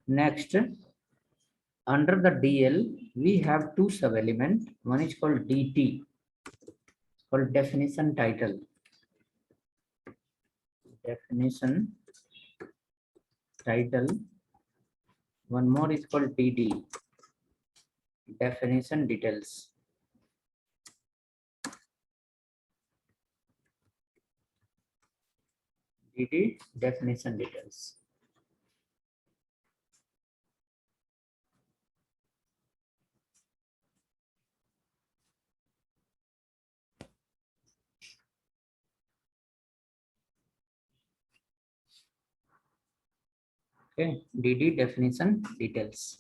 Next, under the DL, we have two sub-elements. One is called DT, called definition title. Definition title. One more is called DD, definition details. DD, definition details. Okay, DD, definition details.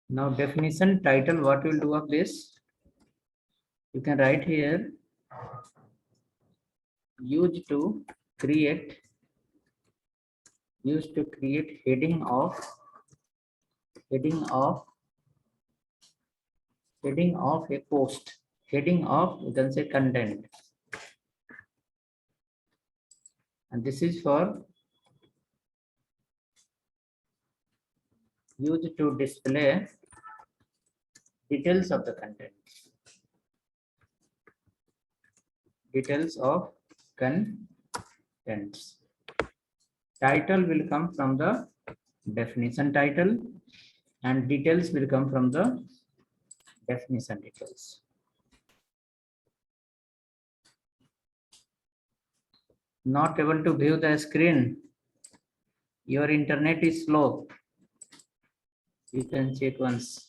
Now definition title, what we'll do of this? You can write here, used to create heading of a post, heading of, you can say, content, and this is for used to display details of the content. Details of contents. Title will come from the definition title and details will come from the definition details. Not able to view the screen. Your internet is slow. You can check once.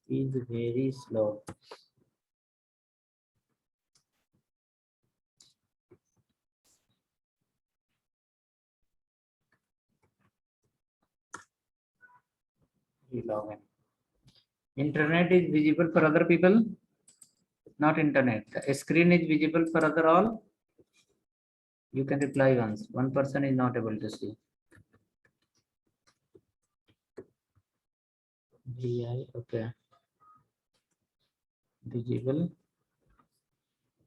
Is very slow. Login. Internet is visible for other people, not internet. The screen is visible for other all. You can reply once. One person is not able to see. VI, okay. Visible.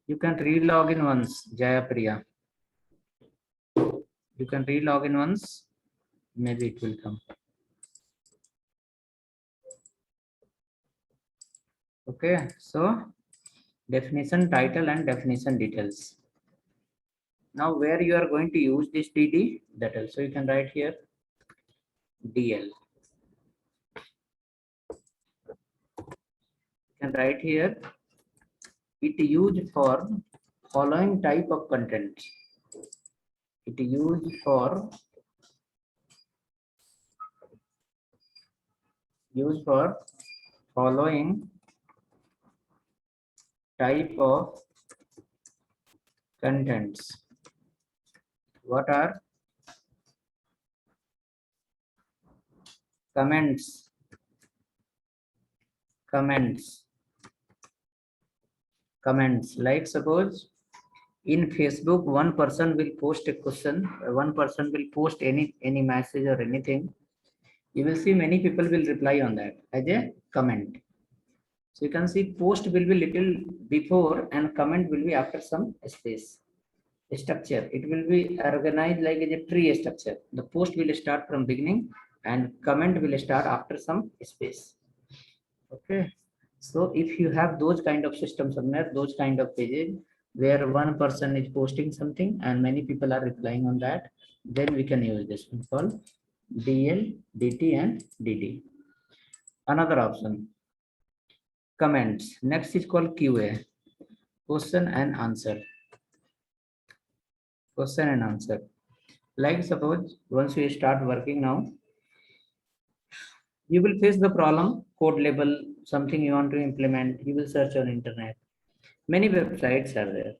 You can re-log in once, Jayapriya. You can re-log in once. Maybe it will come. Okay, so definition title and definition details. Now where you are going to use this DD, that also you can write here DL. You can write here, it used for following type of content. It used for following type of contents. What are? Comments. Like suppose in Facebook, one person will post a question, one person will post any message or anything. You will see many people will reply on that as a comment. So you can see post will be little before and comment will be after some space. Structure, it will be organized like a tree structure. The post will start from beginning and comment will start after some space. Okay, so if you have those kind of systems somewhere, those kind of pages where one person is posting something and many people are replying on that, then we can use this one called DL, DT and DD. Another option, comments. Next is called QA, question and answer. Question and answer. Like suppose once you start working now, you will face the problem, code level, something you want to implement, you will search on internet. Many websites are there.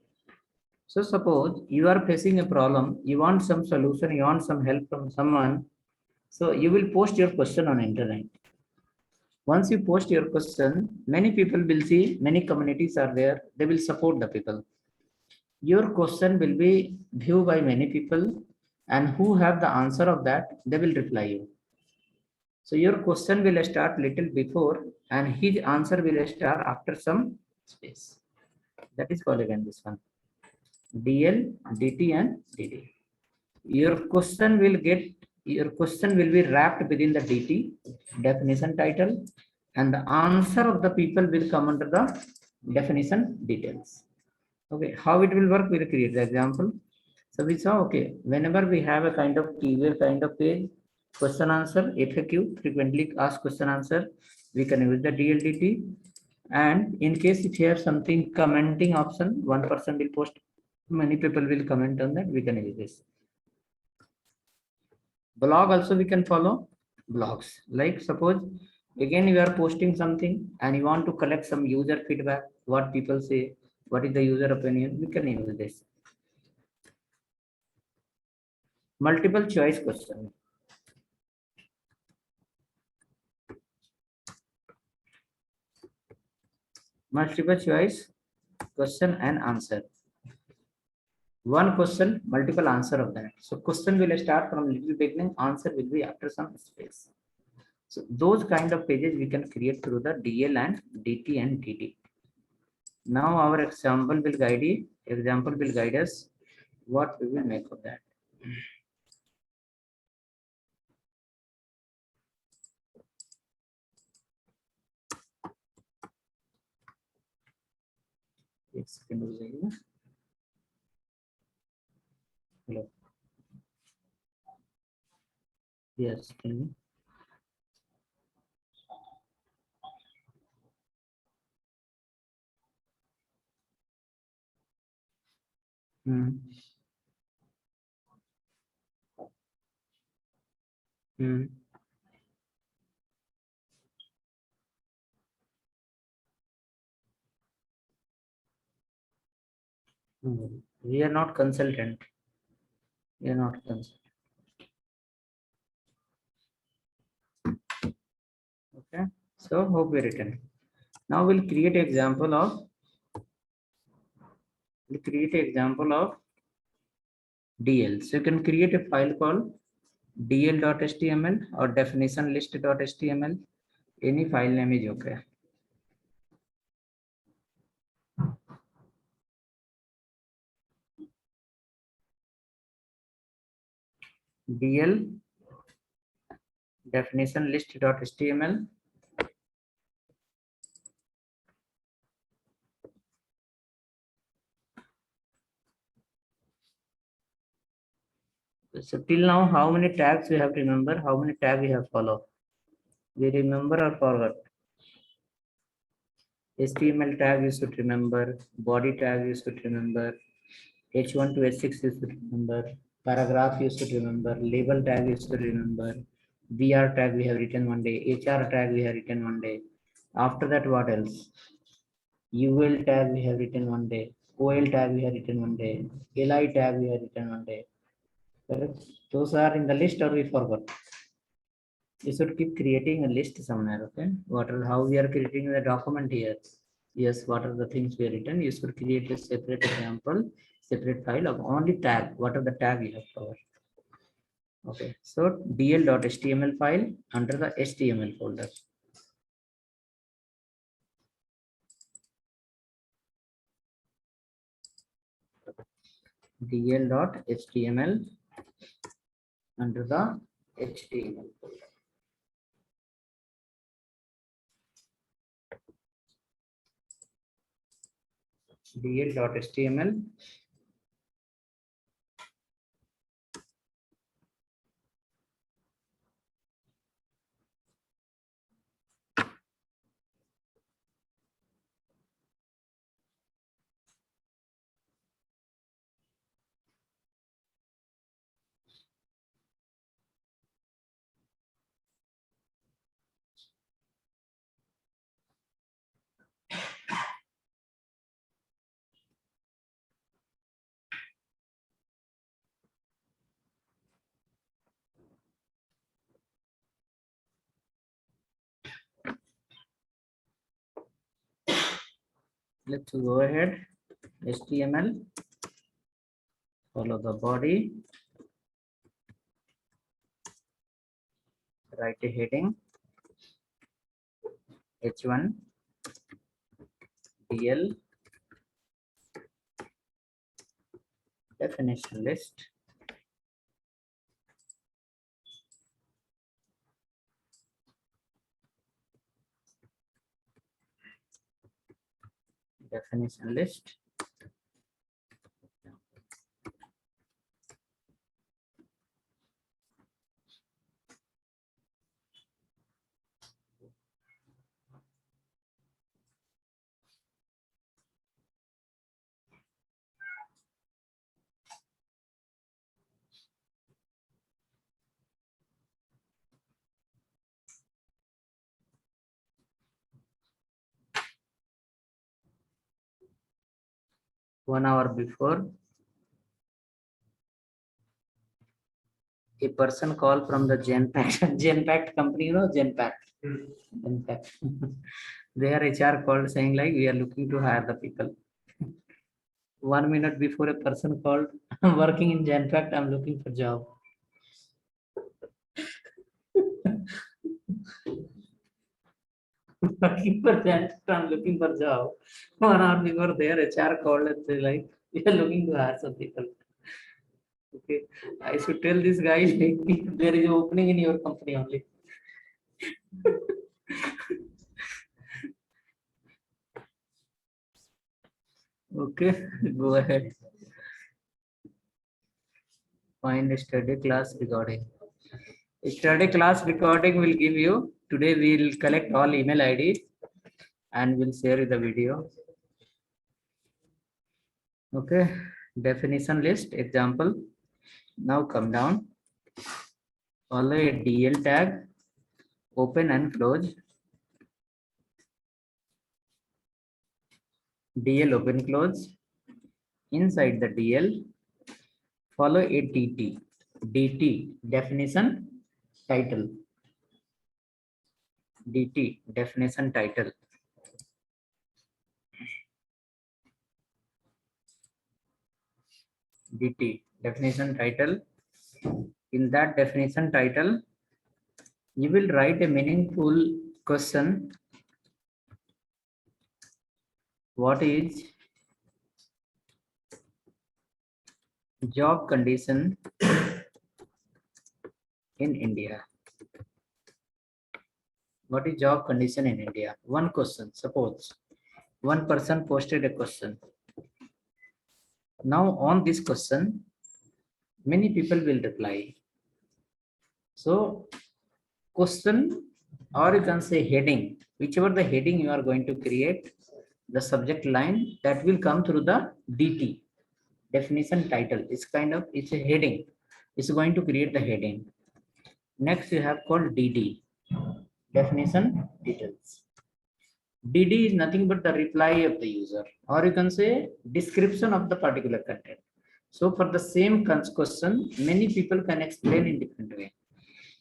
So suppose you are facing a problem, you want some solution, you want some help from someone. So you will post your question on internet. Once you post your question, many people will see, many communities are there, they will support the people. Your question will be viewed by many people and who have the answer of that, they will reply you. So your question will start little before and his answer will start after some space. That is called again this one. DL, DT and DD. Your question will be wrapped within the DT definition title and the answer of the people will come under the definition details. Okay, how it will work, we'll create the example. So we saw, okay, whenever we have a kind of keyword kind of page, question answer, FAQ, frequently asked question answer, we can use the DLDT. And in case if you have something commenting option, one person will post, many people will comment on that, we can use this. Blog also we can follow blogs. Like suppose again you are posting something and you want to collect some user feedback, what people say, what is the user opinion, we can use this. Multiple choice question. Multiple choice question and answer. One question, multiple answer of that. So question will start from little beginning, answer will be after some space. So those kind of pages we can create through the DL and DT and DD. Now our example will guide us what we will make of that. एक second हो जाएगा. Hello. Yes, can you? Hmm. Hmm. We are not consultant. We are not consultant. Okay. So hope we written. Now we'll create example of DL. So you can create a file called dl.html or definition list.html. Any file name is okay. DL definition list.html. So till now, how many tags we have remember? How many tags we have follow? We remember or forgot? HTML tag you should remember. Body tag you should remember. H1 to H6 you should remember. Paragraph you should remember. Label tag you should remember. BR tag we have written one day. HR tag we have written one day. After that, what else? UL tag we have written one day. OL tag we have written one day. LI tag we have written one day. Correct? Those are in the list or we forgot? You should keep creating a list somewhere, okay? What are how we are creating the document here? Yes, what are the things we have written? You should create a separate example, separate file of only tag. What are the tag you have covered? Okay, so dl.html file under the HTML folder. dl.html under the HTML folder. dl.html let's go ahead. HTML, follow the body, Write a heading H1 DL definition list. Definition list. One hour before, a person called from the Genpact Genpact company, you know Genpact. Genpact. Their HR called saying like we are looking to hire the people. 1 minute before a person called, I'm working in Genpact, I'm looking for job. Working for Genpact, I'm looking for job. 1 hour before their HR called and say like we are looking to hire some people. Okay, I should tell this guy like there is an opening in your company only. Okay, go ahead. Find a study class recording. A study class recording will give you. Today we will collect all email IDs and we'll share the video. Okay, definition list example. Now come down. Follow a DL tag. Open and close. DL open close. Inside the DL, follow a DT. DT definition title. DT definition title. DT definition title. In that definition title, you will write a meaningful question. What is job condition in India? What is job condition in India? One question. Suppose one person posted a question. Now on this question, many people will reply. So question, or you can say heading, whichever the heading you are going to create, the subject line that will come through the DT definition title. It's a heading. It's going to create the heading. Next you have called DD definition details. DD is nothing but the reply of the user, or you can say description of the particular content. So for the same question, many people can explain in different way.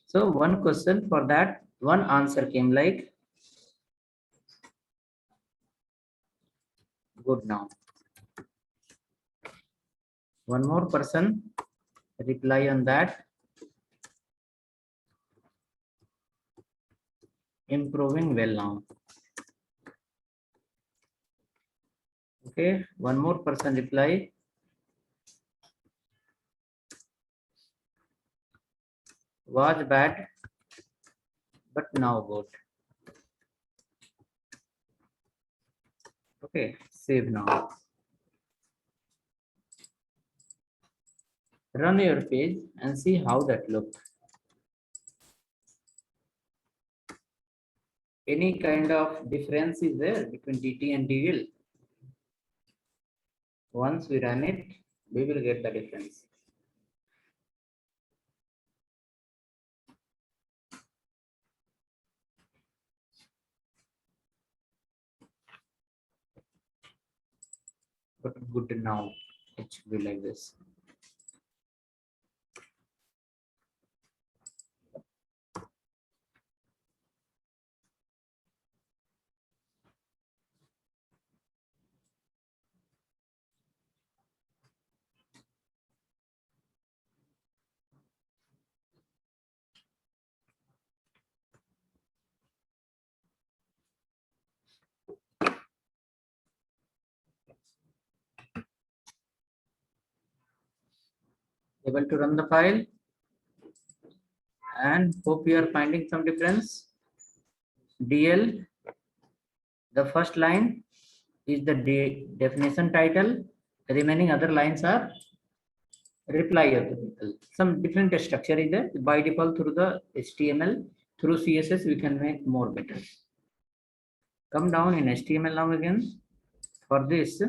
So one question, for that one answer came like good now. One more person reply on that, improving well now. Okay, one more person reply, was bad but now good. Okay, save now. Run your page and see how that looks. Any kind of difference is there between DT and DL? Once we run it, we will get the difference. But good now, it should be like this. Able to run the file and hope you are finding some difference. DL, the first line is the definition title. The remaining other lines are reply of the people. Some different structure is there. By default through the HTML, through CSS, we can make more better. Come down in HTML now again. For this,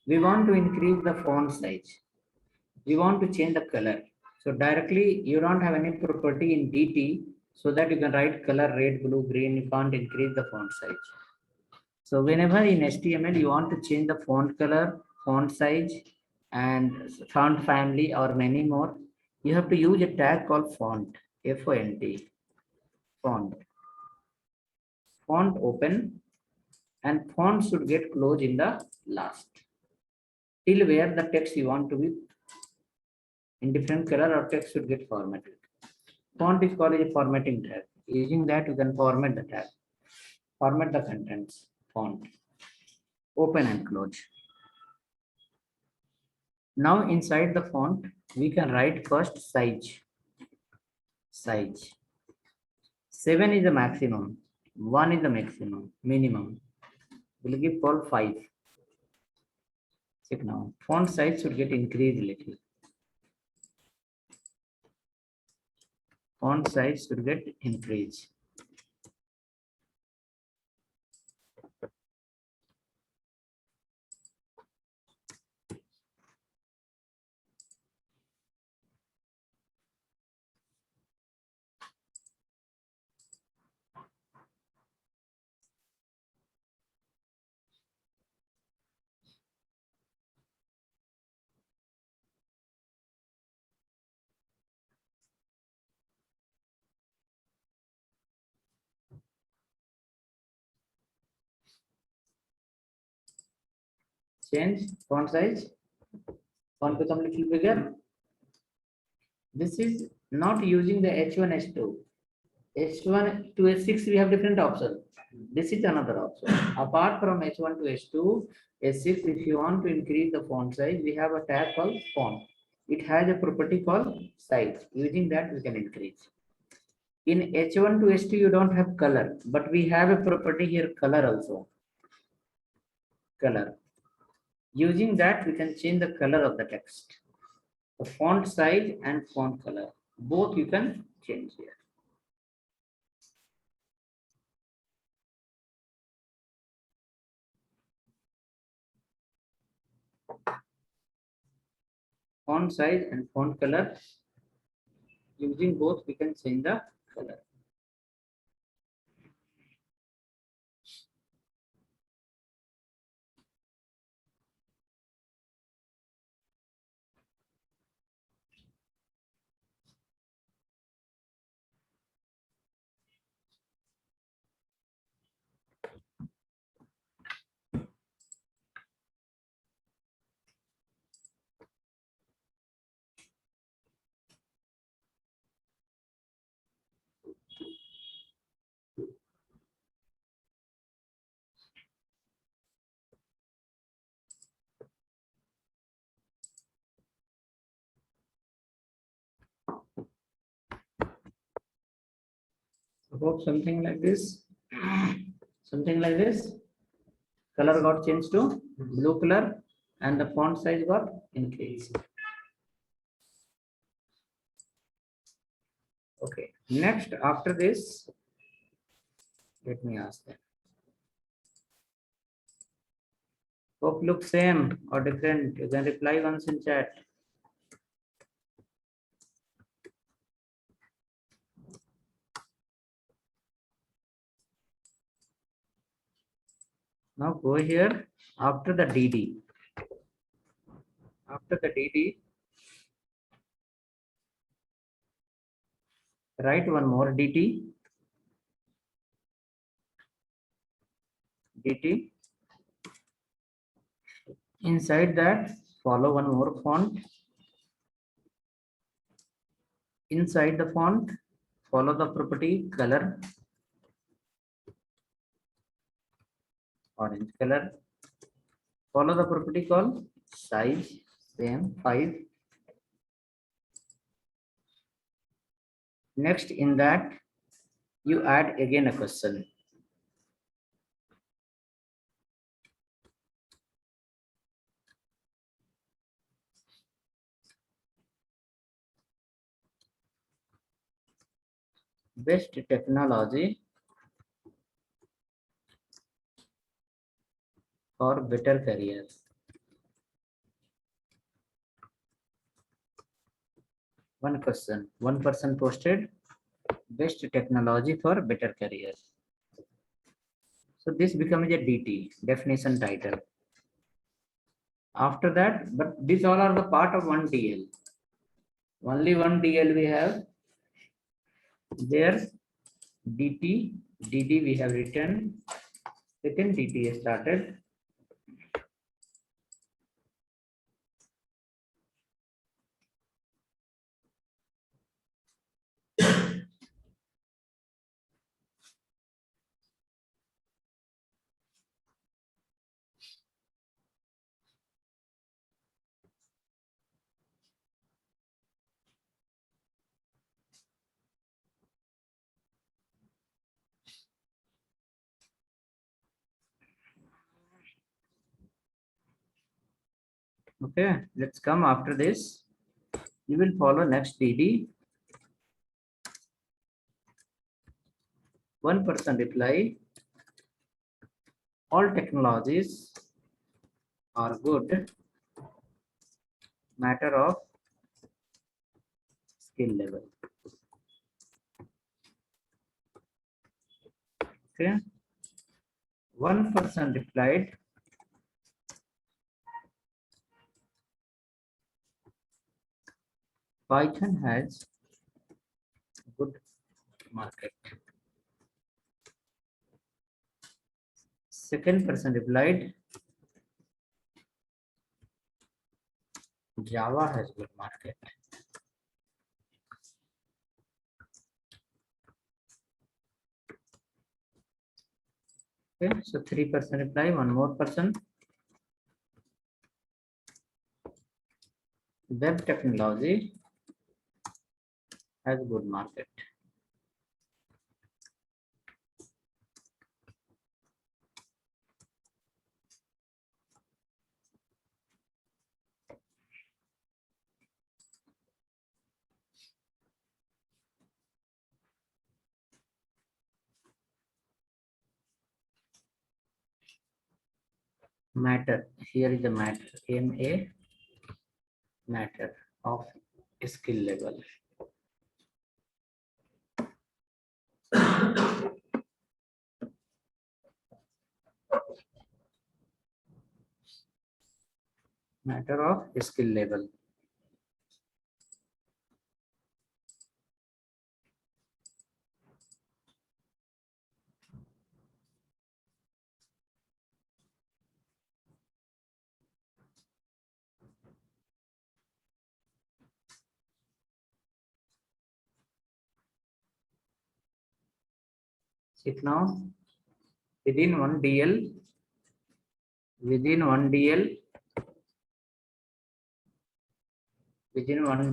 we want to increase the font size. We want to change the color. So directly, you don't have any property in DT, so that you can write color red, blue, green. You can't increase the font size. So whenever in HTML you want to change the font color, font size, and font family or many more, you have to use a tag called font, F-O-N-T, font. Font open, and font should get closed in the last, till where the text you want to be in different color or text should get formatted. Font is called a formatting tag. Using that, you can format the tag, format the contents, font, open and close. Now inside the font, we can write first size. Size. 7 is the maximum. 1 is the maximum, minimum. We'll give all 5. Check now. Font size should get increased little. Font size should get increased. Change font size. Font become little bigger. This is not using the H1, H2. H1 to H6, we have different options. This is another option. Apart from H1 to H2, H6, if you want to increase the font size, we have a tag called font. It has a property called size. Using that, we can increase. In H1 to H2, you don't have color, but we have a property here, color also. Color. Using that, we can change the color of the text. The font size and font color. Both you can change here. Font size and font color. Using both, we can change the color. Hope something like this. Something like this. Color got changed to blue color and the font size got increased. Okay, next after this, let me ask them. Hope look same or different. You can reply once in chat. Now go here after the DD. After the DD, write one more DT. DT. Inside that, follow one more font. Inside the font, follow the property color. orange color. Follow the property called size, same 5. Next, in that you add again a question. Best technology for better career. One question. One person posted best technology for better career. So this becomes a DT, definition title. After that, but these all are the part of one DL. Only one DL we have. There DT, DD we have written. Second DT is started. Okay, let's come after this. You will follow next DD. One person reply. All technologies are good. Matter of skill level. Okay. One person replied. Python has good market. Second person replied, Java has good market. Okay, so 3% reply, one more person. Web technology has good market. Matter, here is the matter, MA, matter of skill level. Matter of skill level. Sit now, within one DL, within one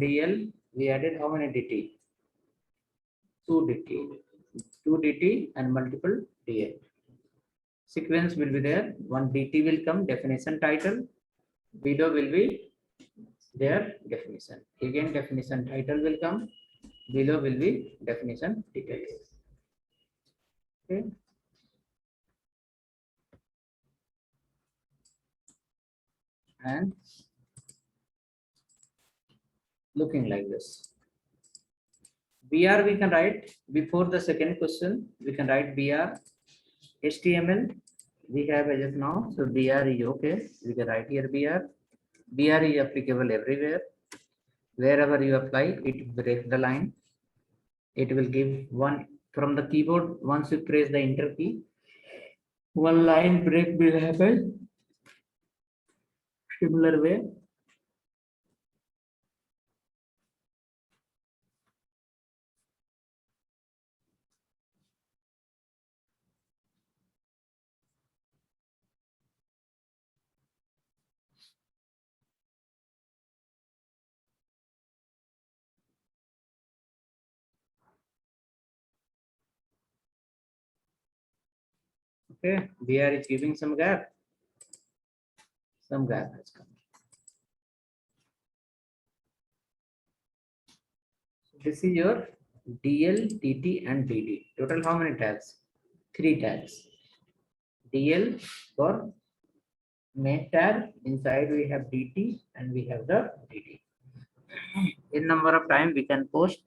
DL, we added how many DT? 2 DT. 2 DT and multiple DL. Sequence will be there. One DT will come, definition title. Below will be their definition. Again, definition title will come. Below will be definition details. Okay. And looking like this. BR we can write before the second question. We can write BR. HTML we have as of now. So BR is okay. We can write here BR. BR is applicable everywhere. Wherever you apply, it breaks the line. It will give one from the keyboard. Once you press the enter key, one line break will happen. Similar way. Okay, BR is giving some gap. Some gap has come. This is your DL, TT, and DD. Total how many tags? 3 tags. DL for main tag. Inside we have DT and we have the DD. In number of time we can post,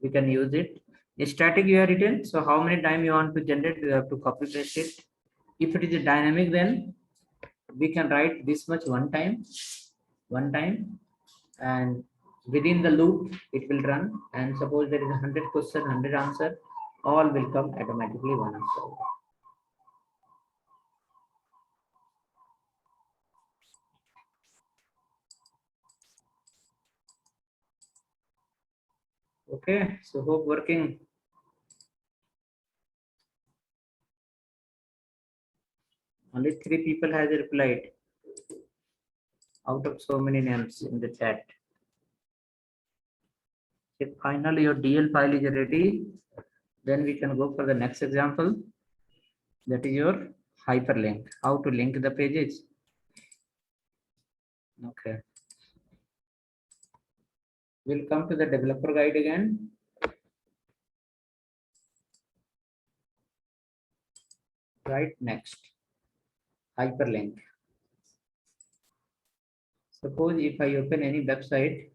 we can use it. A static you are written. So how many time you want to generate? You have to copy paste it. If it is a dynamic, then we can write this much one time, and within the loop it will run. And suppose there is 100 question, 100 answer, all will come automatically one after another. Okay, so hope working. Only 3 people has replied out of so many names in the chat. If finally your DL file is ready, then we can go for the next example. That is your hyperlink. How to link the pages. Okay. We'll come to the developer guide again. Right next. Hyperlink. Suppose if I open any website,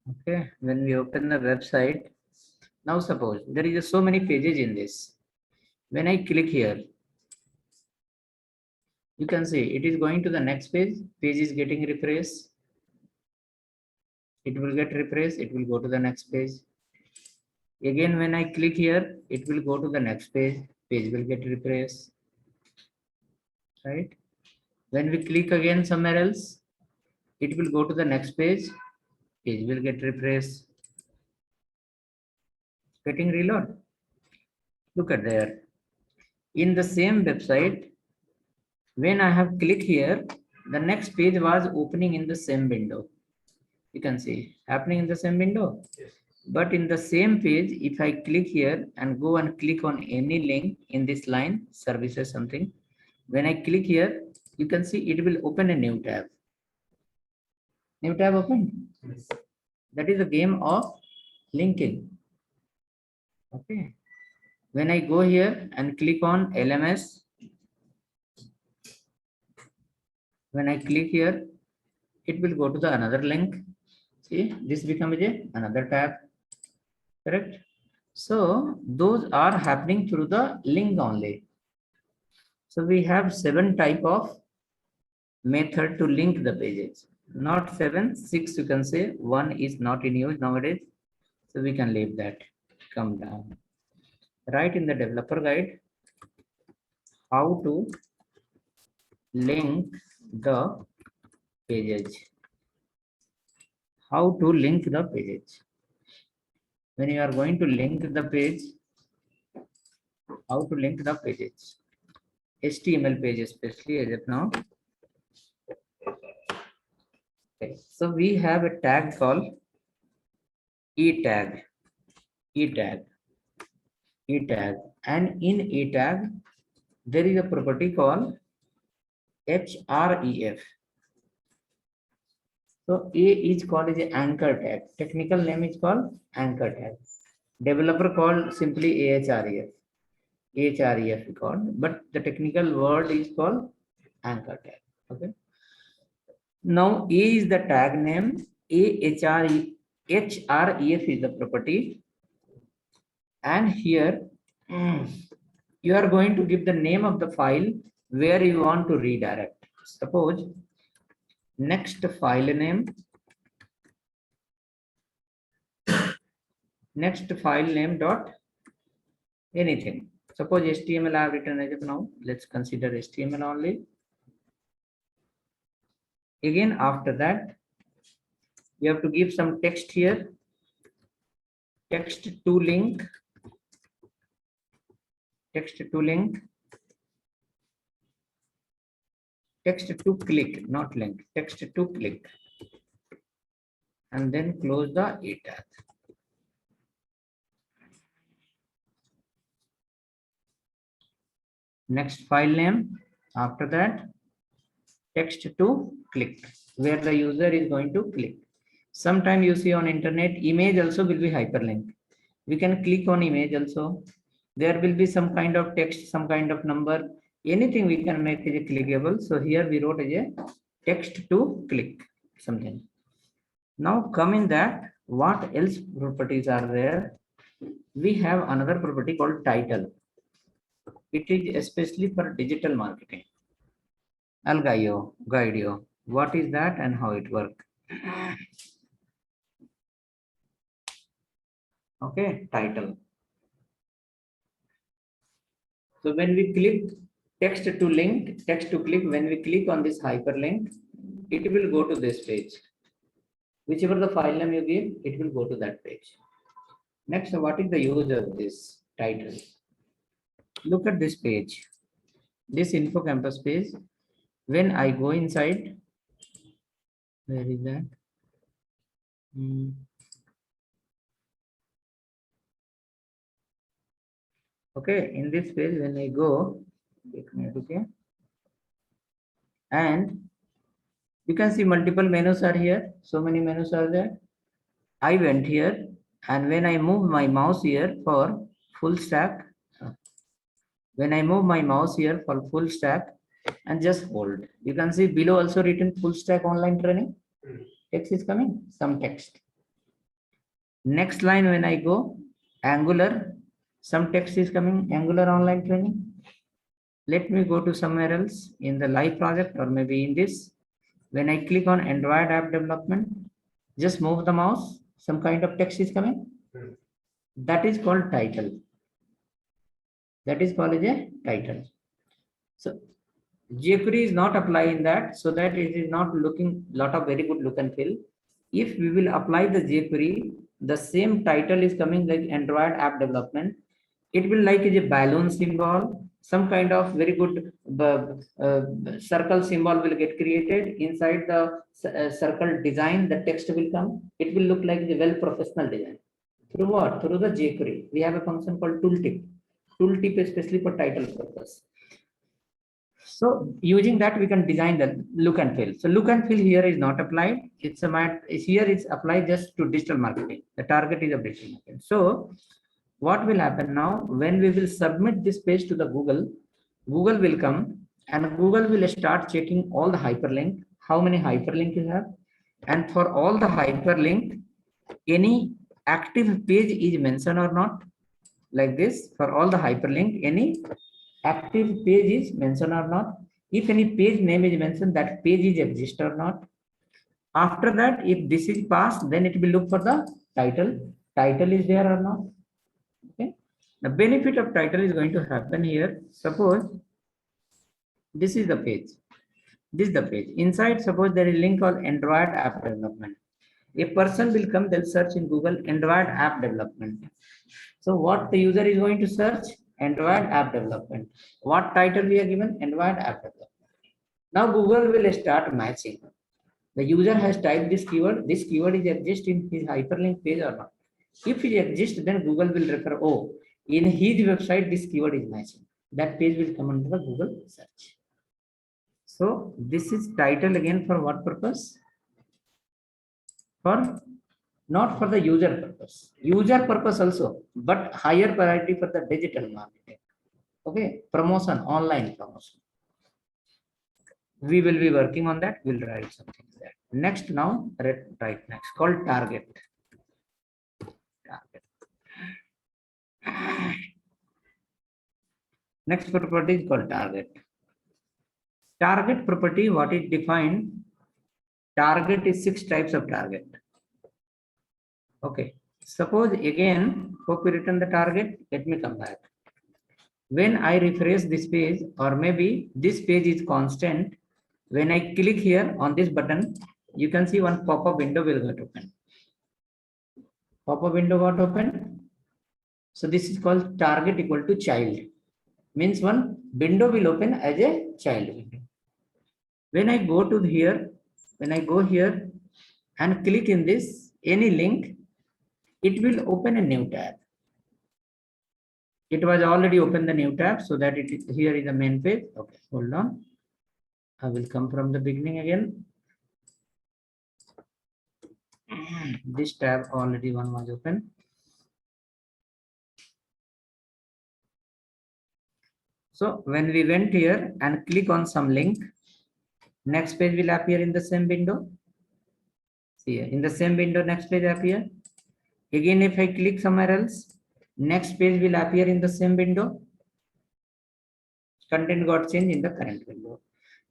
okay, when we open the website, now suppose there is so many pages in this. When I click here, you can see it is going to the next page. Page is getting refreshed. It will get refreshed. It will go to the next page. Again, when I click here, it will go to the next page. Page will get refreshed. Right? When we click again somewhere else, it will go to the next page. Page will get refreshed. Getting reload. Look at there. In the same website, when I have clicked here, the next page was opening in the same window. You can see happening in the same window. Yes. But in the same page, if I click here and go and click on any link in this line, services something, when I click here, you can see it will open a new tab. New tab open. Yes. That is a game of linking. Okay. When I go here and click on LMS, when I click here, it will go to the another link. See, this becomes another tab. Correct? So those are happening through the link only. So we have 7 type of method to link the pages. Not 7, 6 you can say. 1 is not in use nowadays. So we can leave that. Come down. Write in the developer guide how to link the pages. How to link the pages. When you are going to link the page, how to link the pages. HTML page especially as of now. Okay. So we have a tag called e-tag, e-tag, e-tag, and in e-tag there is a property called href. So A is called as an anchor tag. Technical name is called anchor tag. Developer called simply ahref. Ahref is called, but the technical word is called anchor tag. Okay. Now A is the tag name. href is the property, and here you are going to give the name of the file where you want to redirect. Suppose next file name dot anything. Suppose HTML I have written as of now. Let's consider HTML only. Again, after that, you have to give some text here. Text to link. text to link, text to click, not link, text to click, and then close the A tag. Next file name, after that text to click, where the user is going to click. Sometime you see on internet, image also will be hyperlink. We can click on image also. There will be some kind of text, some kind of number, anything we can make it clickable. So here we wrote as a text to click something. Now come in that, what else properties are there? We have another property called title. It is especially for digital marketing. I'll guide you. What is that and how it works? Okay, title. So when we click text to link, text to click, when we click on this hyperlink, it will go to this page. Whichever the file name you give, it will go to that page. Next, what is the use of this title? Look at this page, this info campus page. When I go inside, where is that? Okay, in this page, when I go, okay, and you can see multiple menus are here. So many menus are there. I went here, and when I move my mouse here for full stack, when I move my mouse here for full stack and just hold, you can see below also written full stack online training. Text is coming, some text. Next line, when I go Angular, some text is coming, Angular online training. Let me go to somewhere else in the live project or maybe in this. When I click on Android app development, just move the mouse, some kind of text is coming. That is called title. That is called as a title. So jQuery is not applying in that, so that it is not looking lot of very good look and feel. If we will apply the jQuery, the same title is coming like Android app development. It will like a balloon symbol, some kind of very good circle symbol will get created inside the circle design. The text will come. It will look like the well professional design. Through what? Through the jQuery. We have a function called tooltip. Tooltip especially for title purpose. So using that, we can design the look and feel. So look and feel here is not applied. It's here it's applied just to digital marketing. The target is of digital marketing. So what will happen now when we will submit this page to the Google? Google will come and Google will start checking all the hyperlink. How many hyperlink you have? And for all the hyperlink, any active page is mentioned or not? Like this, for all the hyperlink, any active page is mentioned or not. If any page name is mentioned, that page is exist or not. After that, if this is passed, then it will look for the title. Title is there or not. Okay. The benefit of title is going to happen here. Suppose this is the page. This is the page. Inside, suppose there is a link called Android app development. A person will come, they'll search in Google Android app development. So what the user is going to search? Android app development. What title we are given? Android app development. Now Google will start matching. The user has typed this keyword. This keyword is exist in his hyperlink page or not. If it exists, then Google will refer, oh, in his website, this keyword is matching. That page will come under the Google search. So this is title again for what purpose? For not for the user purpose. User purpose also, but higher priority for the digital marketing. Okay, promotion, online promotion. We will be working on that. We'll write something there. Next now, write next called target. Next property is called target. Target property, what is defined? Target is 6 types of target. Okay. Suppose again, hope we written the target. Let me come back. When I refresh this page, or maybe this page is constant, when I click here on this button, you can see one pop-up window will get open. Pop-up window got open. So this is called target equal to child. means one window will open as a child window. When I go to here, when I go here and click in this any link, it will open a new tab. It was already open the new tab, so that it is here is the main page. Okay, hold on. I will come from the beginning again. This tab already one was open. So when we went here and click on some link, next page will appear in the same window. See here, in the same window, next page appear. Again, if I click somewhere else, next page will appear in the same window. Content got changed in the current window.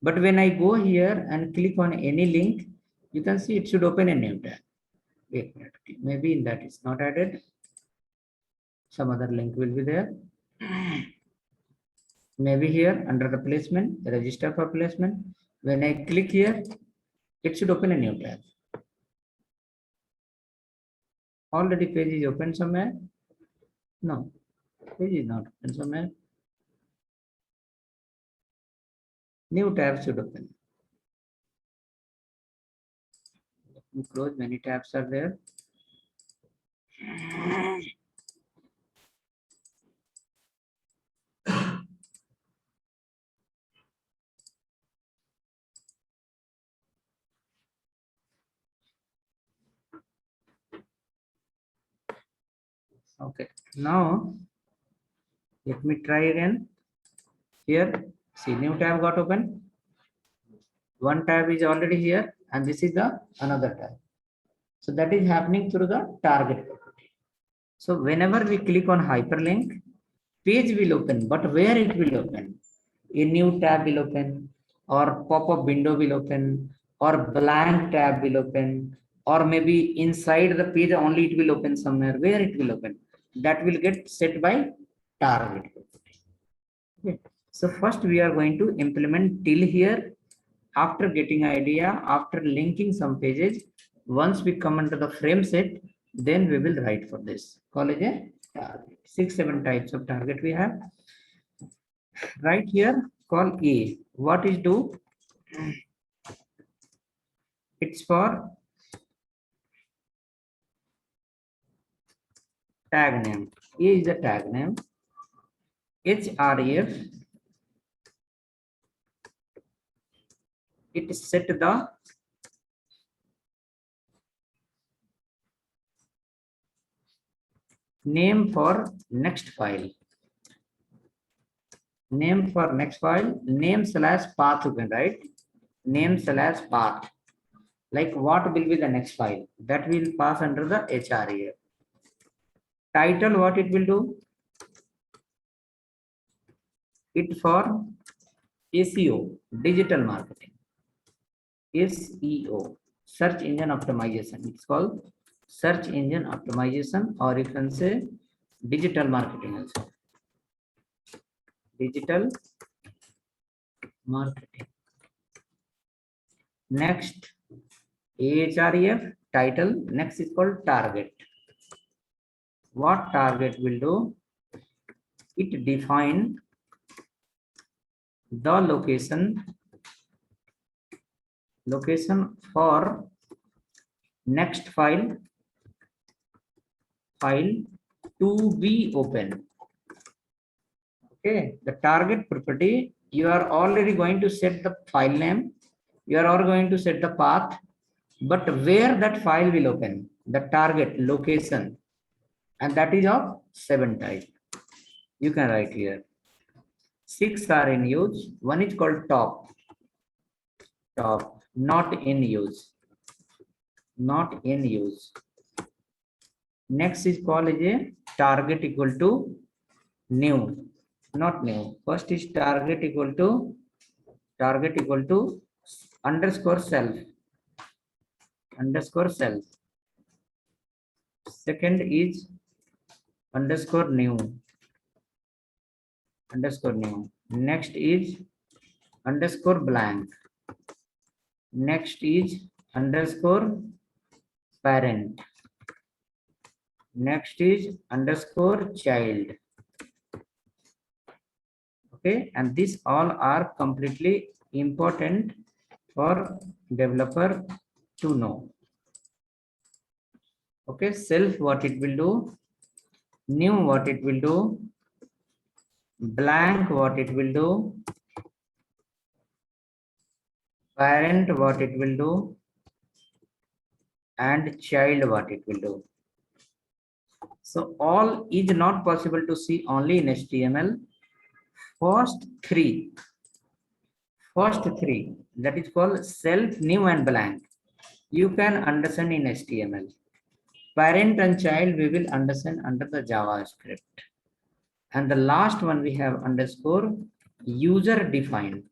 But when I go here and click on any link, you can see it should open a new tab. Wait a minute. Maybe in that it's not added. Some other link will be there. Maybe here under the placement, register for placement. When I click here, it should open a new tab. Already page is open somewhere. No, page is not open somewhere. New tab should open. Let me close, many tabs are there. Okay, now let me try again. Here, see, new tab got open. One tab is already here, and this is the another tab. So that is happening through the target property. So whenever we click on hyperlink, page will open, but where it will open? A new tab will open, or pop-up window will open, or blank tab will open, or maybe inside the page only it will open somewhere. Where it will open? That will get set by target. Okay. So first we are going to implement till here. After getting idea, after linking some pages, once we come into the frame set, then we will write for this. Call it a target. 6-7 types of target we have. Right here, call A. What is do? It's for tag name. A is the tag name. href. It set the name for next file. Name for next file, name / path you can write. Name / path. Like what will be the next file? That will pass under the href. Title, what it will do? It for SEO, digital marketing. SEO, search engine optimization. It's called search engine optimization, or you can say digital marketing also. Digital marketing. Next, ahref title. Next is called target. What target will do? It define the location for next file to be open. Okay, the target property, you are already going to set the file name, you are all going to set the path, but where that file will open, the target location, and that is of 7 type. You can write here. 6 are in use. One is called top, not in use. Not in use. Next is called as a target equal to new, not new. First is target equal to underscore self. Second is underscore new. Next is underscore blank. Next is underscore parent. Next is underscore child. Okay, and these all are completely important for developer to know. Okay, self what it will do, new what it will do, blank what it will do, parent what it will do, and child what it will do. So all is not possible to see only in HTML. First three, that is called self, new, and blank, you can understand in HTML. Parent and child we will understand under the JavaScript. And the last one we have underscore user defined.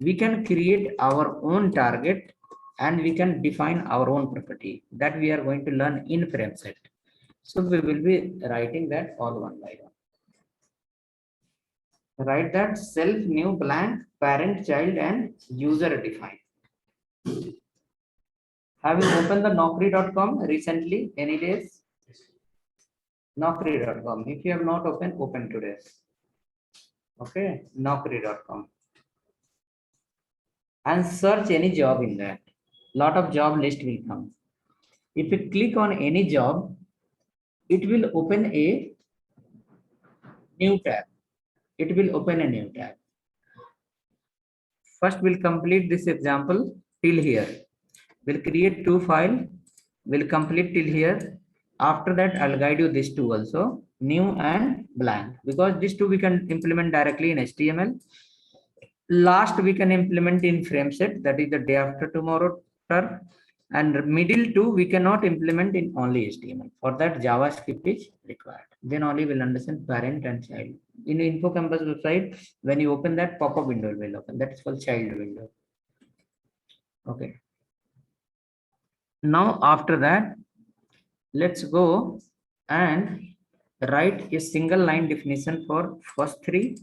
We can create our own target and we can define our own property that we are going to learn in FrameSet. So we will be writing that all one by one. Write that self, new, blank, parent, child, and user defined. Have you opened the Naukri.com recently? Any days? Naukri.com. If you have not opened, open today. Okay, Naukri.com. And search any job in that. Lot of job list will come. If you click on any job, it will open a new tab. It will open a new tab. First, we'll complete this example till here. We'll create two files. We'll complete till here. After that, I'll guide you these two also, new and blank, because these two we can implement directly in HTML. Last we can implement in FrameSet, that is the day after tomorrow term, and middle two we cannot implement in only HTML. For that, JavaScript is required. Then only we'll understand parent and child. In InfoCampus website, when you open that, pop-up window will open. That is called child window. Okay. Now after that, let's go and write a single line definition for first three.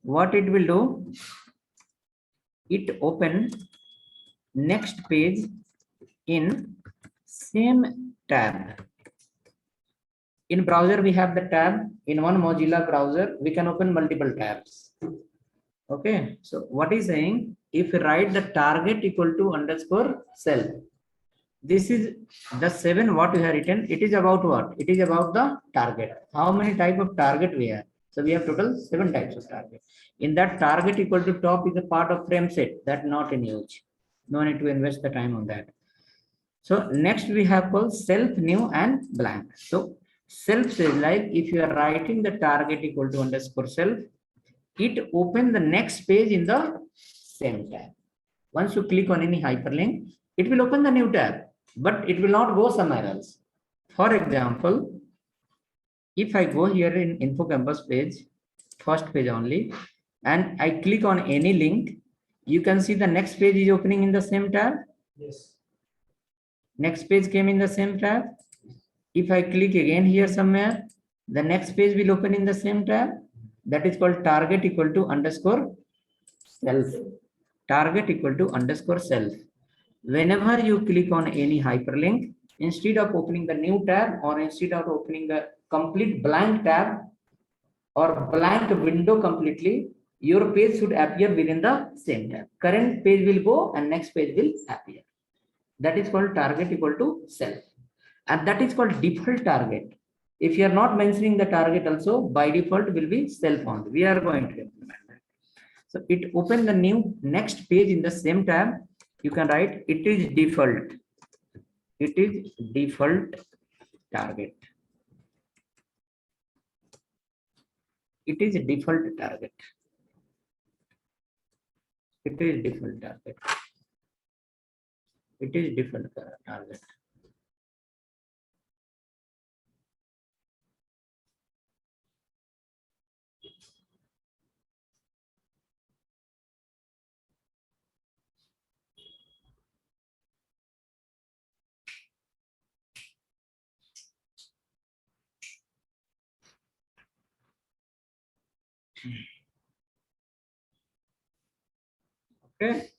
What it will do, it open next page in same tab. In browser we have the tab. In one Mozilla browser we can open multiple tabs. Okay, so what is saying, if you write the target equal to underscore self, this is the 7 what we have written. It is about what? It is about the target. How many type of target we have? So we have total 7 types of target. In that, target equal to top is a part of FrameSet, that not in use. No need to invest the time on that. So next we have called self, new, and blank. So self says like if you are writing the target equal to underscore self, it open the next page in the same tab. Once you click on any hyperlink, it will open the new tab, but it will not go somewhere else. For example, if I go here in InfoCampus page, first page only, and I click on any link, you can see the next page is opening in the same tab. Yes. Next page came in the same tab. If I click again here somewhere, the next page will open in the same tab. That is called target equal to underscore self. Target equal to underscore self. Whenever you click on any hyperlink, instead of opening the new tab or instead of opening the complete blank tab or blank window completely, your page should appear within the same tab. Current page will go and next page will appear. That is called target equal to self. And that is called default target. If you are not mentioning the target also, by default will be self only. We are going to implement that. So it open the new next page in the same tab. You can write it is default. It is default target. It is default target. It is default target. It is default target. Okay.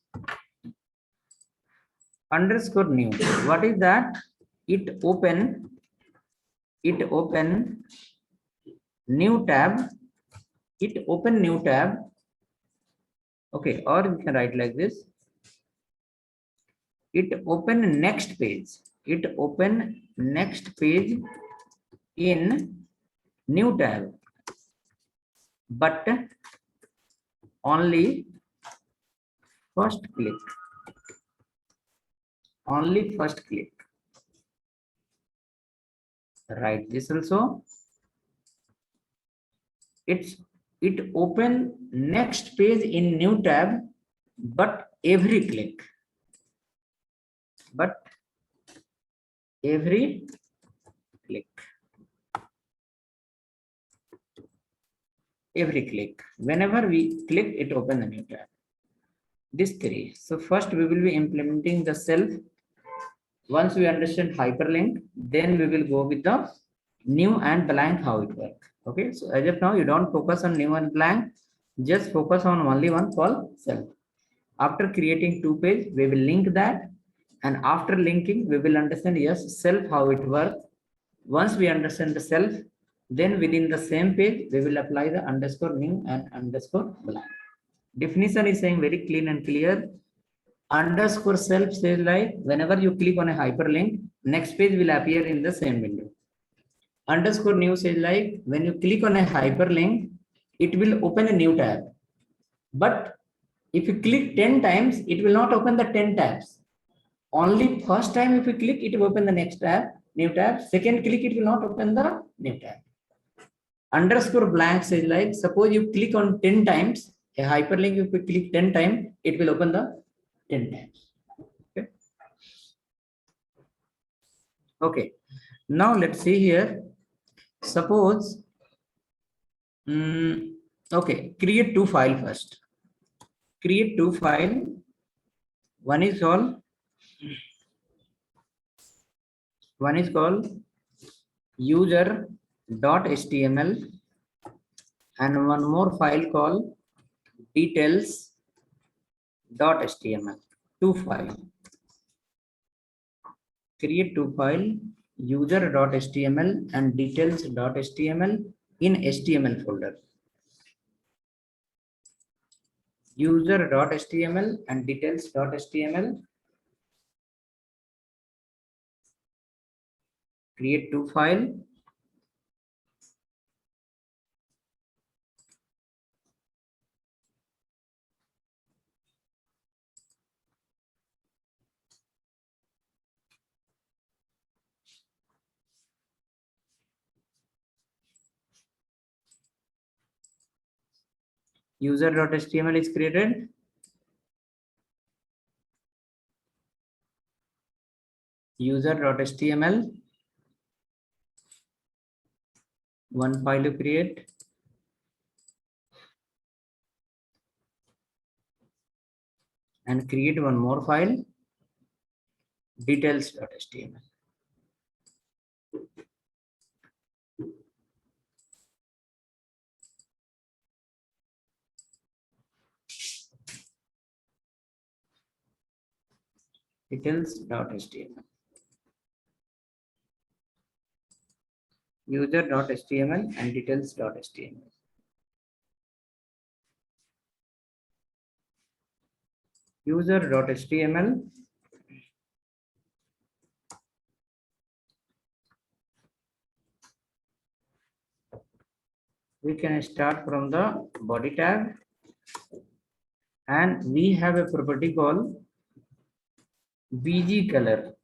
Underscore new. What is that? It open new tab it open new tab. Okay, or you can write like this. It open next page. It open next page in new tab, but only first click. Only first click. Write this also. It open next page in new tab, but every click. But every click. Every click. Whenever we click, it open the new tab. These three. So first we will be implementing the self. Once we understand hyperlink, then we will go with the new and blank, how it works. Okay, so as of now, you don't focus on new and blank, just focus on only one called self. After creating two page, we will link that, and after linking, we will understand yes, self, how it works. Once we understand the self, then within the same page, we will apply the underscore new and underscore blank. Definition is saying very clean and clear. Underscore self says like whenever you click on a hyperlink, next page will appear in the same window. Underscore new says like when you click on a hyperlink, it will open a new tab. But if you click 10 times, it will not open the 10 tabs. Only first time if you click, it will open the next tab, new tab. Second click, it will not open the new tab. Underscore blank says like suppose you click on 10 times, a hyperlink, if you click 10 times, it will open the 10 tabs. Okay. Okay. Now let's see here. Suppose, okay, create two files first. Create two files. One is called user.html and one more file called details.html. Two files. Create two files, user.html and details.html in HTML folder. User.html and details.html. Create two files. User.html is created. User.html. One file to create. And create one more file, details.html. Details.html. User.html and details.html. User.html. We can start from the body tag, and we have a property called bg color.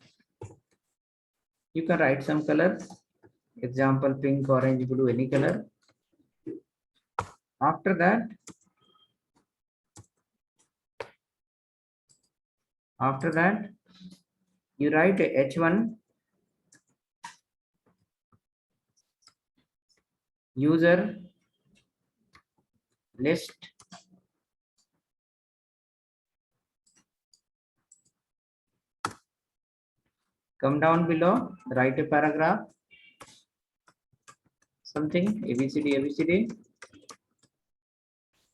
You can write some colors, example pink, orange, blue, any color. After that you write a h1 user list come down below, write a paragraph, something abcd,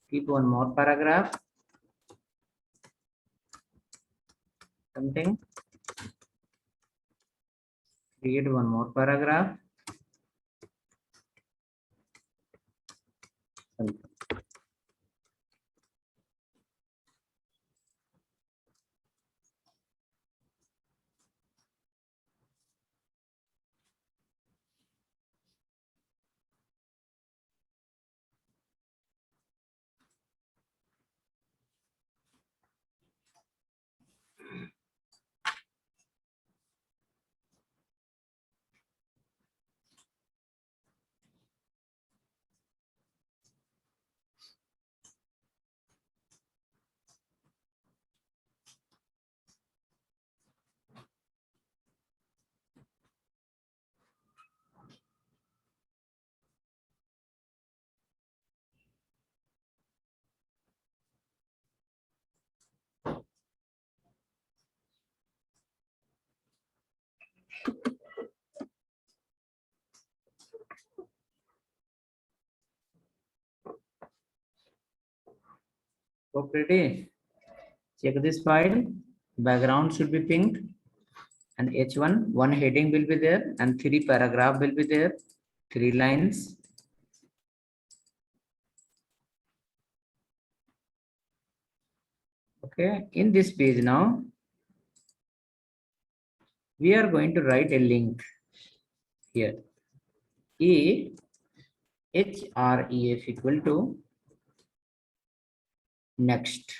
keep one more paragraph, something, create one more paragraph, So pretty. Check this file. Background should be pink. And H1, one heading will be there, and 3 paragraph will be there, 3 lines. Okay, in this page now, we are going to write a link here. A href equal to next.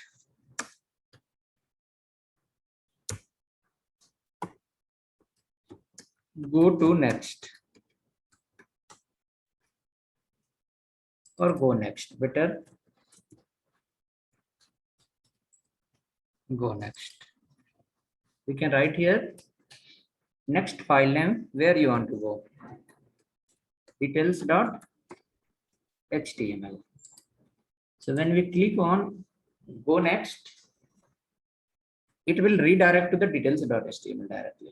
Go to next. Or go next. Better go next. We can write here next file name where you want to go. Details.html. So when we click on go next, it will redirect to the details.html directly.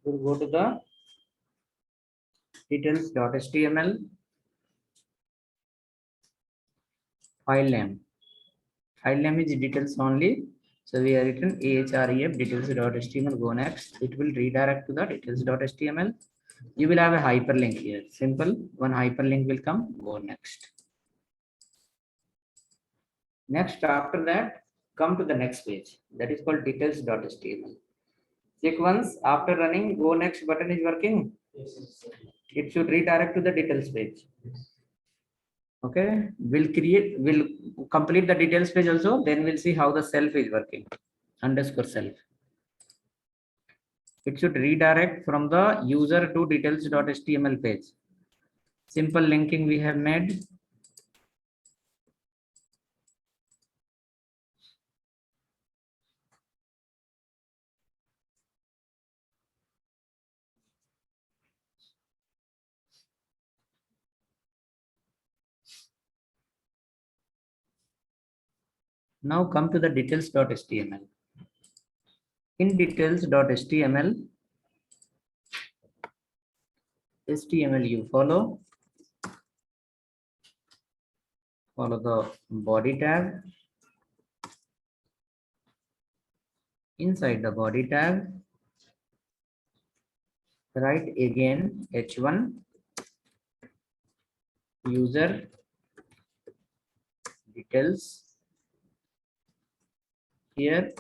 We'll go to the details.html file name. File name is details only. So we are written ahref details.html. Go next. It will redirect to the details.html. You will have a hyperlink here. Simple. One hyperlink will come. Go next. Next, after that, come to the next page. That is called details.html. Check once after running go next button is working. Yes. It should redirect to the details page. Okay, we'll complete the details page also. Then we'll see how the self is working. Underscore self. It should redirect from the user to details.html page. Simple linking we have made. Now come to the details.html. In details.html, HTML you follow the body tag. Inside the body tag, write again h1 user details here.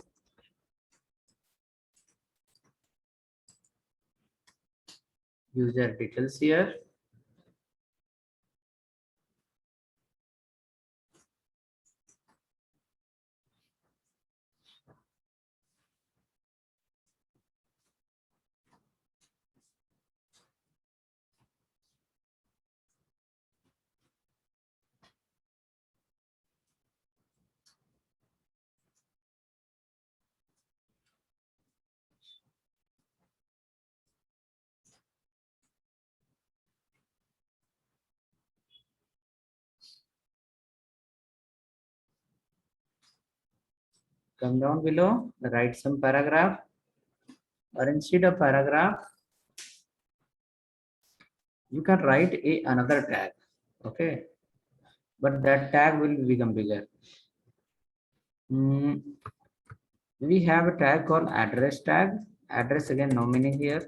User details here. Come down below, write some paragraph. or instead of paragraph, you can write another tag. Okay, but that tag will become bigger. We have a tag called address tag. Address, again, no meaning here.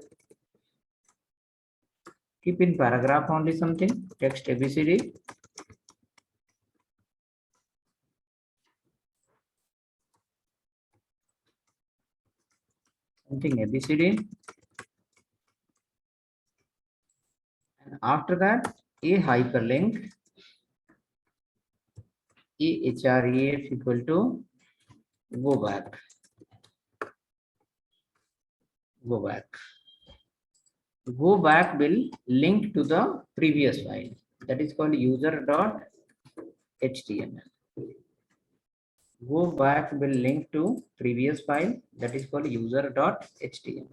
Keep in paragraph only something, text ABCD. Something ABCD. And after that, a hyperlink, href equal to go back. Go back. Go back will link to the previous file. That is called user.html. Go back will link to previous file. That is called user.html.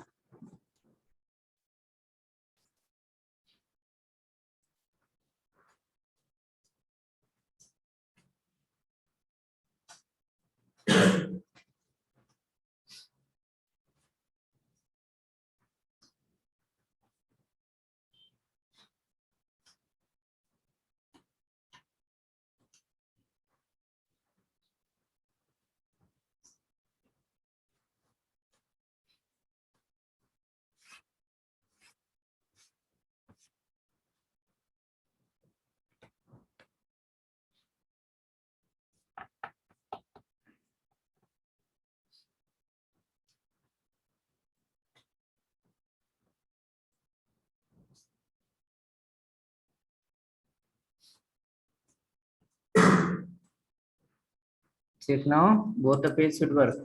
Check now, both the page should work.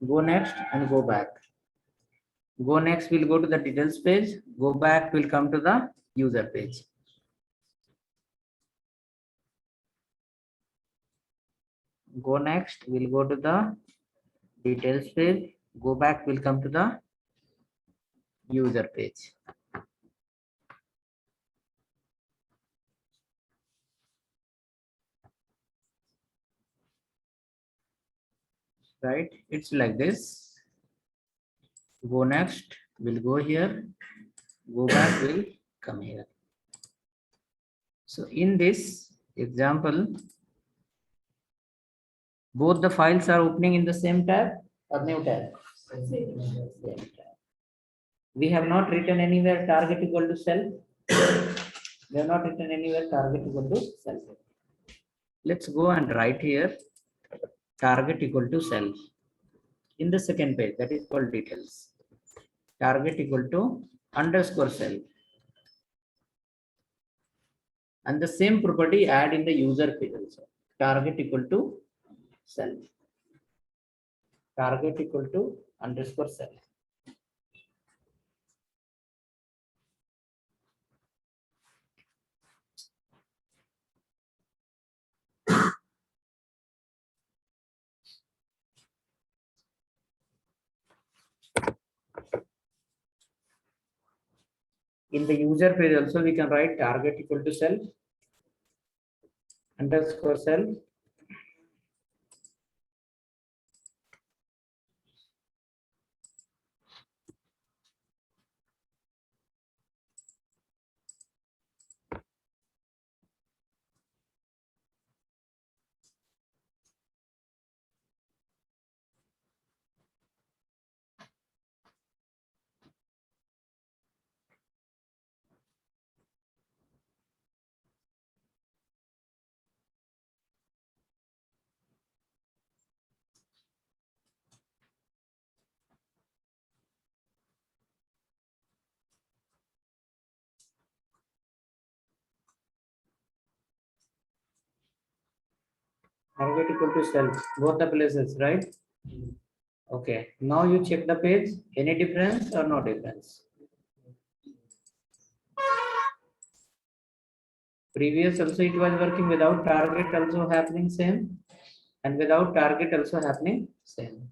Go next and go back. Go next will go to the details page. Go back will come to the user page. Go next will go to the details page. Go back will come to the user page. Right? It's like this. Go next will go here. Go back will come here. So in this example, both the files are opening in the same tab or new tab? Same tab. We have not written anywhere target equal to self. We have not written anywhere target equal to self. Let's go and write here target equal to self. In the second page, that is called details. Target equal to underscore self. And the same property add in the user page also. Target equal to self. Target equal to underscore self. In the user page also we can write target equal to self underscore self. Target equal to self, both the places, right? Okay, now you check the page. Any difference or no difference? Previous also it was working without target also happening same, and without target also happening same.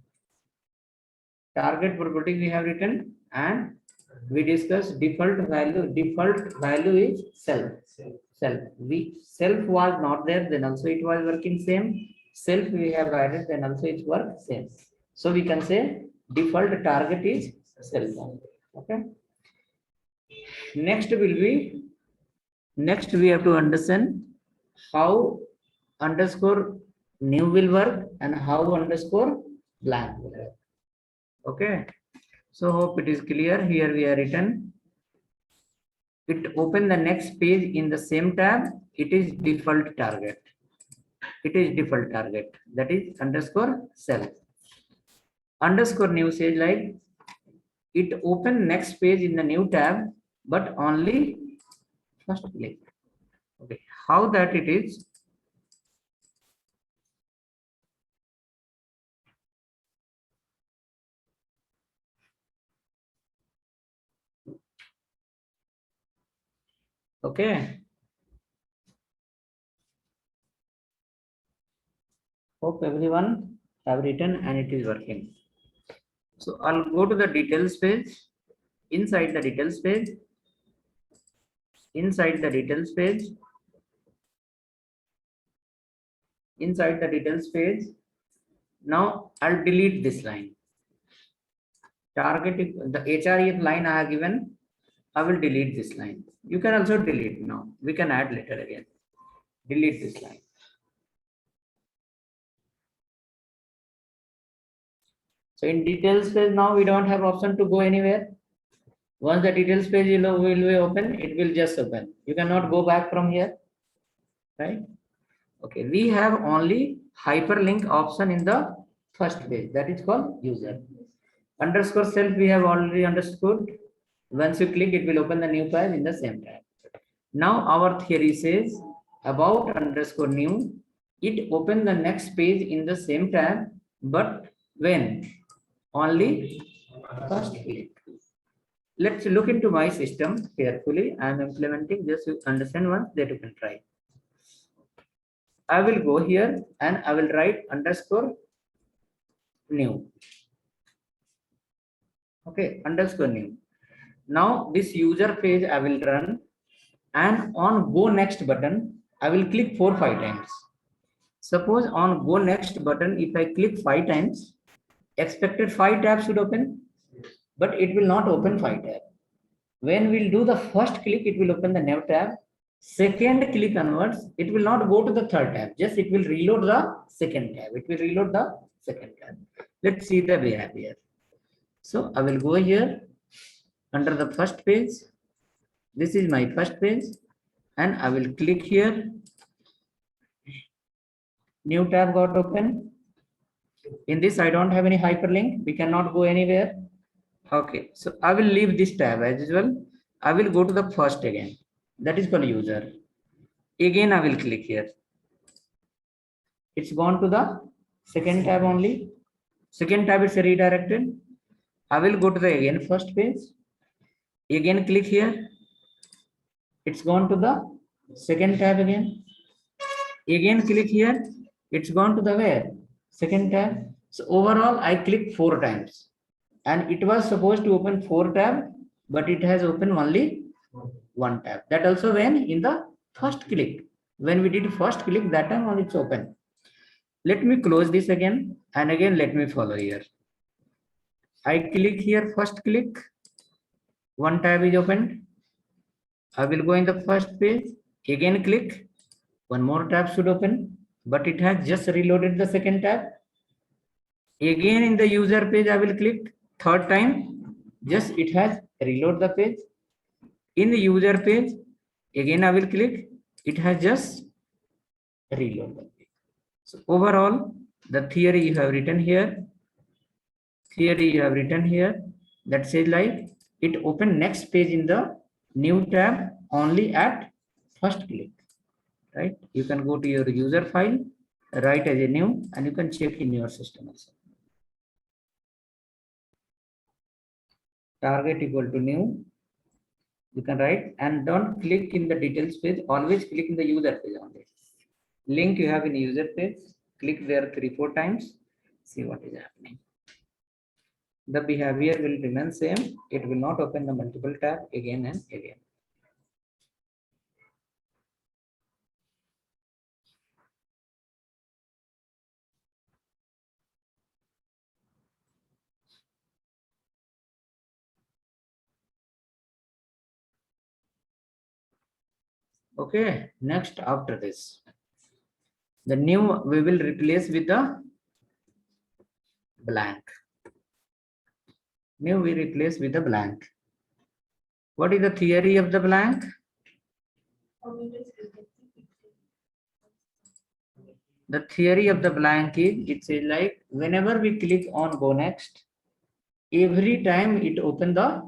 Target property we have written, and we discussed default value. Default value is self. Self. Self was not there, then also it was working same. Self we have added, then also it works same. So we can say Default target is cell target. Okay. Next we have to understand how underscore new will work and how underscore blank will work. Okay. So hope it is clear. Here we are written. It open the next page in the same tab. It is default target. It is default target. That is underscore cell. Underscore new says like it open next page in the new tab, but only first click. Okay. How that it is? Okay. Hope everyone have written and it is working. So I'll go to the details page. Inside the details page, inside the details page, inside the details page. Now I'll delete this line. Target the HREF line I have given. I will delete this line. You can also delete now. We can add later again. Delete this line. So in details page now we don't have option to go anywhere. Once the details page will be open, it will just open. You cannot go back from here, right? Okay, we have only hyperlink option in the first page. That is called user. Underscore self we have already understood. Once you click, it will open the new page in the same tab. Now our theory says about underscore new, it open the next page in the same tab, but when only first click. Let's look into my system carefully. I am implementing just to understand once that you can try. I will go here and I will write underscore new. Okay, underscore new. Now this user page I will run, and on go next button, I will click 4-5 times. Suppose on go next button, if I click 5 times, expected 5 tabs should open, but it will not open 5 tabs. When we'll do the first click, it will open the new tab. Second click onwards, it will not go to the third tab, just it will reload the second tab. It will reload the second tab. Let's see the behavior. So I will go here under the first page. This is my first page, and I will click here. New tab got open. In this, I don't have any hyperlink. We cannot go anywhere. Okay, so I will leave this tab as usual. I will go to the first again. That is called user. Again, I will click here. It's gone to the second tab only. Second tab is redirected. I will go to the again first page. Again, click here. It's gone to the second tab again. Again, click here. It's gone to the where? Second tab. So overall, I clicked 4 times. And it was supposed to open 4 tab, but it has opened only 1 tab. That also when in the first click. When we did first click, that time on it's open. Let me close this again, and again let me follow here. I click here, first click, 1 tab is opened. I will go in the first page, again click, 1 more tab should open, but it has just reloaded the second tab. Again in the user page, I will click 3rd time, just it has reload the page. In the user page, again I will click, it has just reload the page. So overall, the theory you have written here, that says like it open next page in the new tab only at first click, right? You can go to your user file, write as a new, and you can check in your system also. Target equal to new, you can write, and don't click in the details page, always click in the user page only. Link you have in user page, click there 3-4 times, see what is happening. The behavior will remain same. It will not open the multiple tab again and again. Okay, next after this, the new we will replace with the blank. New we replace with the blank. What is the theory of the blank? The theory of the blank is, it says like whenever we click on go next, every time it open the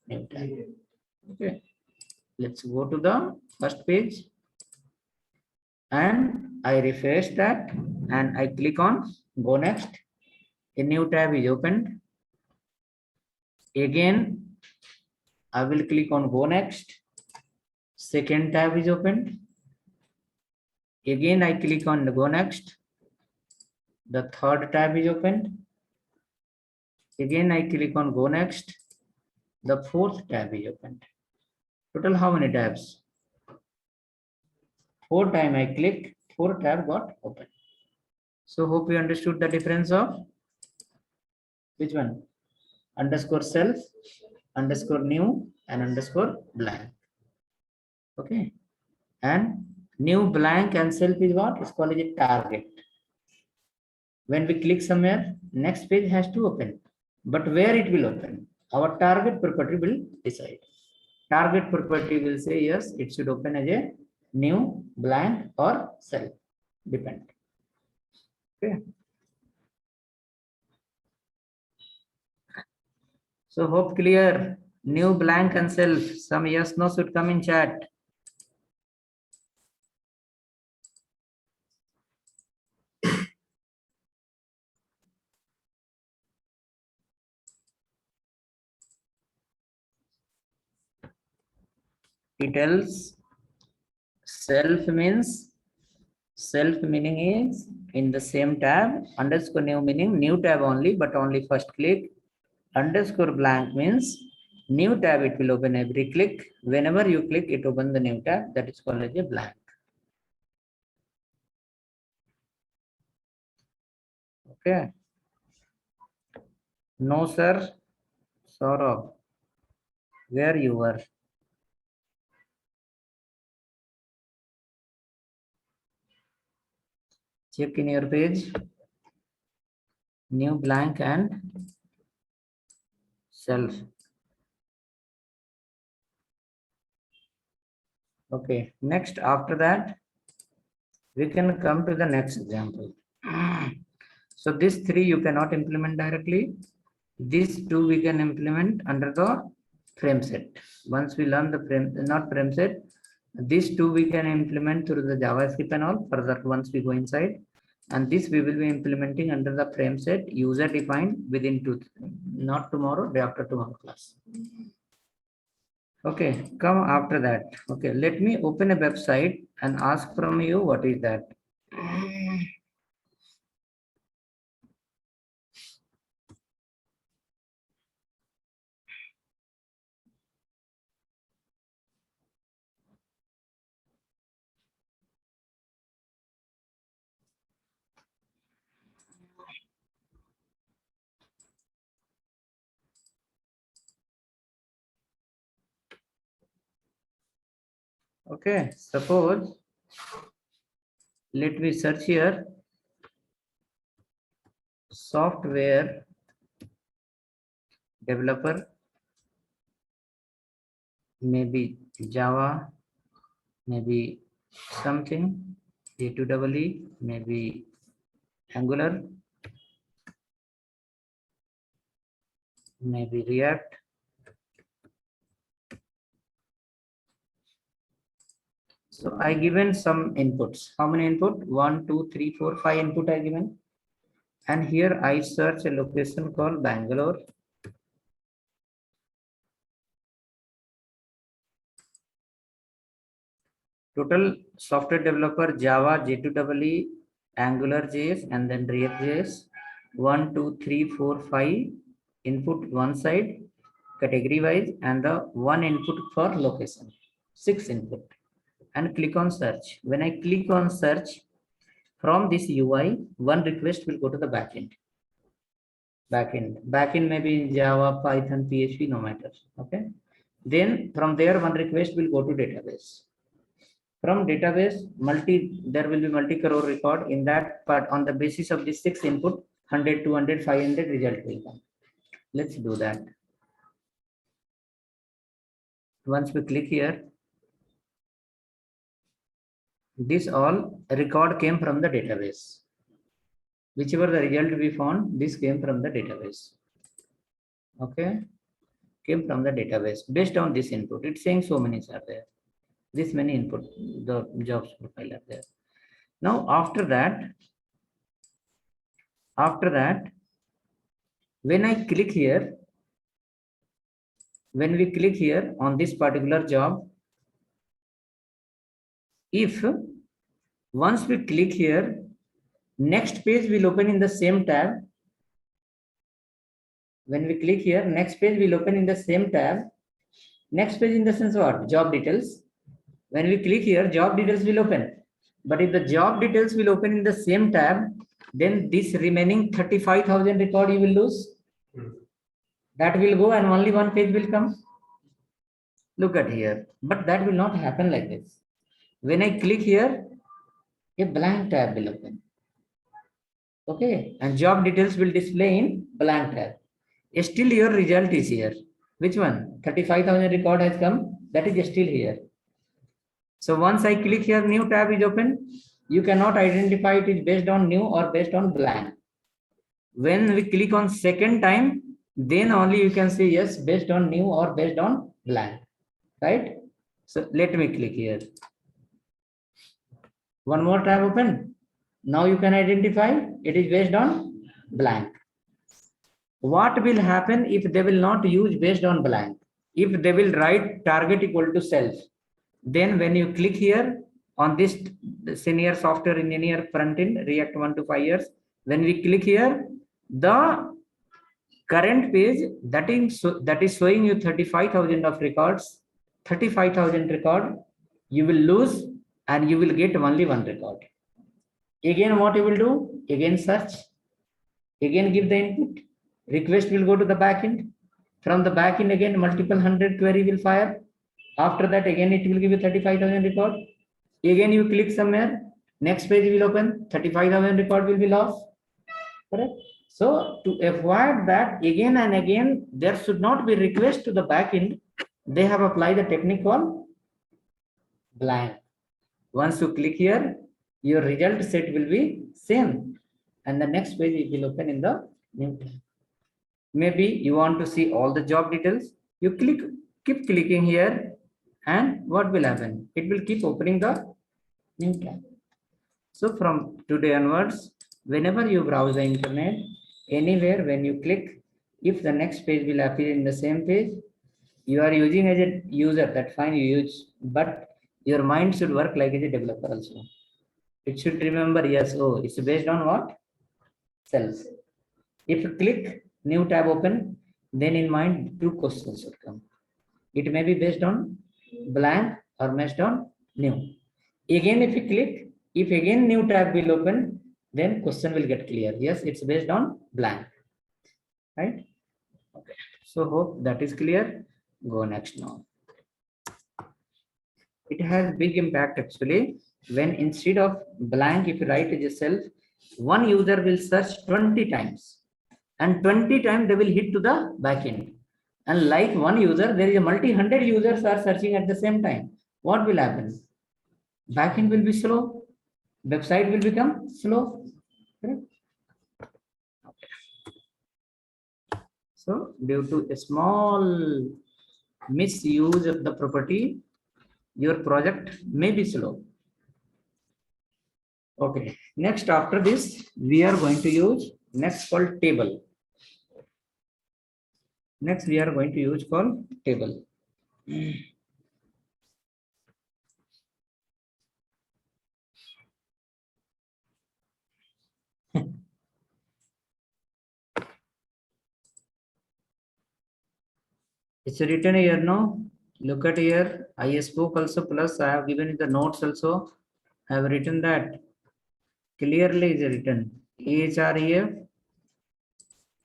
new tab. Okay, let's go to the first page and I refresh that and I click on go next. A new tab is opened. Again, I will click on go next. Second tab is opened. Again, I click on the go next. The third tab is opened. Again, I click on go next. The fourth tab is opened. Total how many tabs? 4 times I click, 4 tab got open. So hope you understood the difference of which one? Underscore self, underscore new, and underscore blank. Okay. And new blank and self is what? It's called a target. When we click somewhere, next page has to open. But where it will open? Our target property will decide. Target property will say yes, it should open as a new, blank, or self. Depend. Okay. So hope clear. New, blank, and self. Some yes, no should come in chat. It tells self means self meaning is in the same tab. Underscore new meaning new tab only, but only first click. Underscore blank means new tab it will open every click. Whenever you click, it open the new tab. That is called as a blank. Okay. No, sir. Saurabh, where you were? Check in your page. New, blank, and self. Okay. Next, after that, we can come to the next example. So these three you cannot implement directly. These two we can implement under the frame set. Once we learn the frame, not frame set, these two we can implement through the JavaScript and all further once we go inside. And this we will be implementing under the frame set user defined within not tomorrow, day after tomorrow class. Okay, come after that. Okay, let me open a website and ask from you what is that. Okay, suppose let me search here software developer, maybe Java, maybe something, J2EE, maybe Angular, maybe React. So I given some inputs. How many input? 1, 2, 3, 4, 5 input I given. And here I search a location called Bangalore. Total software developer Java, J2EE, Angular JS, and then React JS. 1, 2, 3, 4, 5 input one side category wise, and the one input for location. 6 input. And click on search. When I click on search, from this UI, one request will go to the backend. Backend may be in Java, Python, PHP, no matter. Okay. Then from there, one request will go to database. From database, there will be multi-crore record. In that part, on the basis of this 6 input, 100, 200, 500 result will come. Let's do that. Once we click here, this all record came from the database. Whichever the result we found, this came from the database. Okay, came from the database based on this input. It's saying so many are there. This many input, the jobs profile are there. Now after that, when I click here, when we click here on this particular job, if once we click here, next page will open in the same tab. When we click here, next page will open in the same tab. Next page in the sense what? Job details. When we click here, job details will open. But if the job details will open in the same tab, then this remaining 35,000 record you will lose. That will go and only one page will come. Look at here. But that will not happen like this. When I click here, a blank tab will open. Okay, and job details will display in blank tab. Still your result is here. Which one? 35,000 record has come. That is still here. So once I click here, new tab is open. You cannot identify it is based on new or based on blank. When we click on second time, then only you can say yes, based on new or based on blank. Right? So let me click here. One more tab open. Now you can identify it is based on blank. What will happen if they will not use based on blank? If they will write target equal to self, then when you click here on this senior software engineer front end React 1 to 5 years, when we click here, the current page that is showing you 35,000 of records, 35,000 record, you will lose and you will get only one record. Again, what you will do? Again, search. Again, give the input. Request will go to the backend. From the backend, again, multiple 100 query will fire. After that, again, it will give you 35,000 record. Again, you click somewhere. Next page will open. 35,000 record will be lost. Correct? So, to avoid that, again and again, there should not be request to the backend. They have applied the technique called blank. Once you click here, your result set will be same. And the next page it will open in the new tab. Maybe you want to see all the job details. You keep clicking here, and what will happen? It will keep opening the new tab. So from today onwards, whenever you browse the internet, anywhere when you click, if the next page will appear in the same page, you are using as a user, that fine you use, but your mind should work like as a developer also. It should remember, yes, oh, it's based on what? Self. If you click new tab open, then in mind two questions should come. It may be based on blank or based on new. Again, if you click, if again new tab will open, then question will get clear. Yes, it's based on blank. Right? Okay. So hope that is clear. Go next now. It has big impact actually. When instead of blank, if you write it yourself, one user will search 20 times. And 20 times they will hit to the backend. And like one user, there is a multi-hundred users are searching at the same time. What will happen? Backend will be slow. Website will become slow. Correct? Okay. So due to a small misuse of the property, your project may be slow. Okay. Next, after this, we are going to use next called table. Next, we are going to use called table. It's written here, no? Look at here. I spoke also, plus I have given you the notes also. I have written that. Clearly is written. HREF.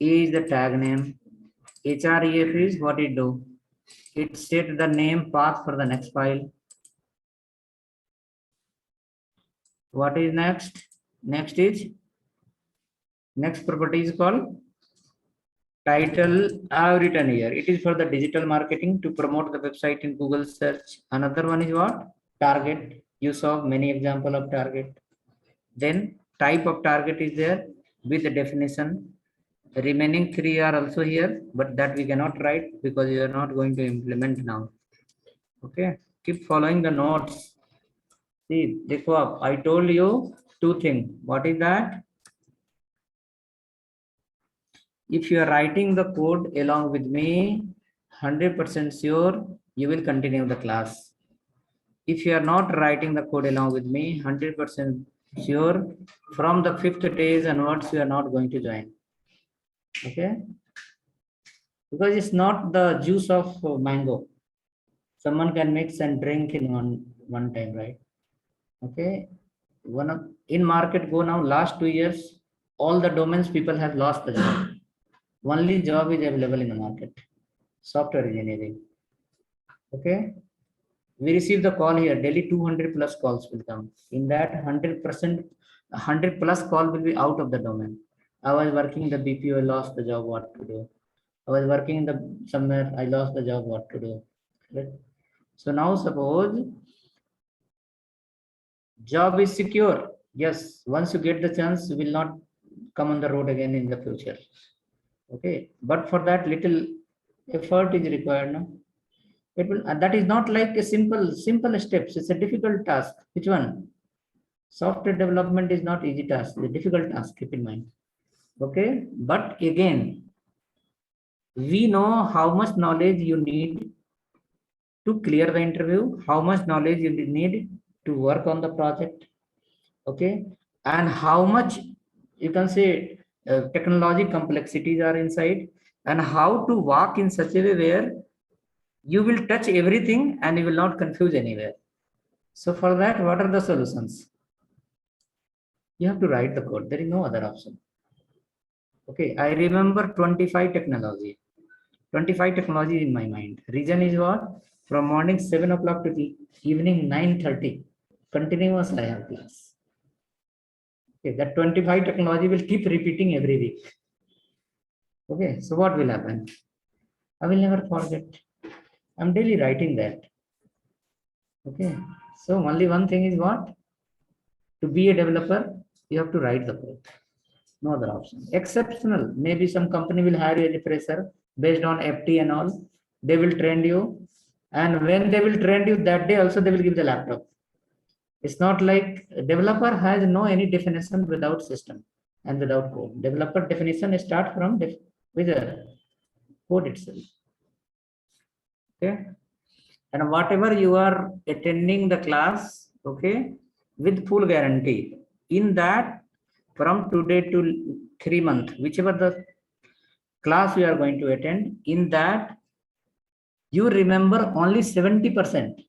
A is the tag name. HREF is what it do. It set the name path for the next file. What is next? Next property is called title. I have written here. It is for the digital marketing to promote the website in Google search. Another one is what? Target. You saw many example of target. Then type of target is there with the definition. Remaining three are also here, but that we cannot write because you are not going to implement now. Okay, keep following the notes. See, देखो I told you two things. What is that? If you are writing the code along with me, 100% sure you will continue the class. If you are not writing the code along with me, 100% sure from the 5th days onwards you are not going to join. Okay, because it's not the juice of mango. Someone can mix and drink in one time, right? Okay, in market go now last 2 years, all the domains people have lost the job. Only job is available in the market, software engineering. Okay, we receive the call here daily. 200 plus calls will come. In that 100 plus call will be out of the domain. I was working in the BPO, I lost the job, what to do? I was working in the somewhere, I lost the job, what to do? Right? So now suppose job is secure. Yes, once you get the chance, you will not come on the road again in the future. Okay, but for that little effort is required. No, it will. That is not like a simple steps. It's a difficult task. Which one? Software development is not easy task. It's a difficult task. Keep in mind. Okay, but again, we know how much knowledge you need to clear the interview, how much knowledge you need to work on the project. Okay, and how much you can say technology complexities are inside, and how to walk in such a way where you will touch everything and you will not confuse anywhere. So for that, what are the solutions? You have to write the code. There is no other option. Okay, I remember 25 technology. 25 technology in my mind. Reason is what? From morning 7 o'clock to the evening 9:30, continuous I have class. Okay, that 25 technology will keep repeating every week. Okay, so what will happen? I will never forget. I'm daily writing that. Okay, so only one thing is what? To be a developer, you have to write the code. No other option. Exceptional. Maybe some company will hire you as a fresher based on FT and all. They will train you. And when they will train you that day also, they will give the laptop. It's not like a developer has no any definition without system and without code. Developer definition start from with a code itself. Okay. And whatever you are attending the class, okay, with full guarantee. In that, from today to 3 months, whichever the class we are going to attend, in that you remember only 70%.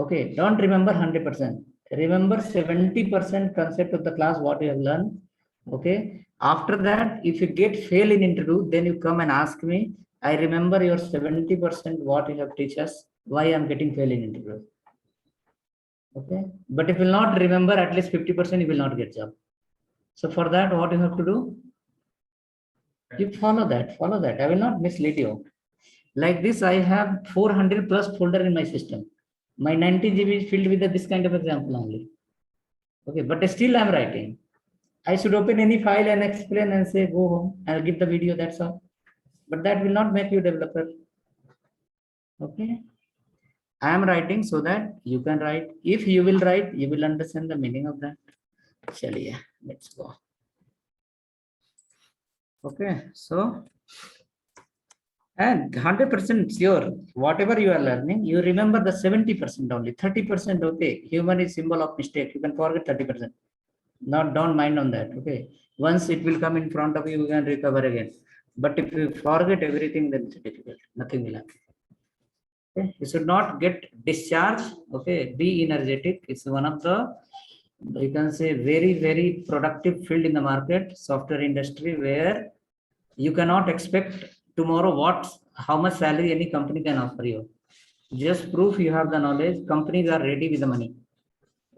Okay, don't remember 100%. Remember 70% concept of the class what you have learned. Okay, after that, if you get fail in interview, then you come and ask me. I remember your 70% what you have teach us. Why I'm getting fail in interview. Okay, but if you will not remember at least 50%, you will not get job. So for that, what you have to do? You follow that. I will not mislead you. Like this, I have 400 plus folder in my system. My 90 GB is filled with this kind of example only. Okay, but still I'm writing. I should open any file and explain and say, go home. I'll give the video, that's all. But that will not make you developer. Okay. I am writing so that you can write. If you will write, you will understand the meaning of that. Chaliye, let's go. Okay, so and 100% sure, whatever you are learning, you remember the 70% only. 30%, okay. Human is symbol of mistake. You can forget 30%. Don't mind on that. Okay. Once it will come in front of you, you can recover again. But if you forget everything, then it's difficult. Nothing will happen. Okay. You should not get discharged. Okay. Be energetic. It's one of the, you can say, very, very productive field in the market, software industry, where you cannot expect tomorrow how much salary any company can offer you. Just prove you have the knowledge. Companies are ready with the money.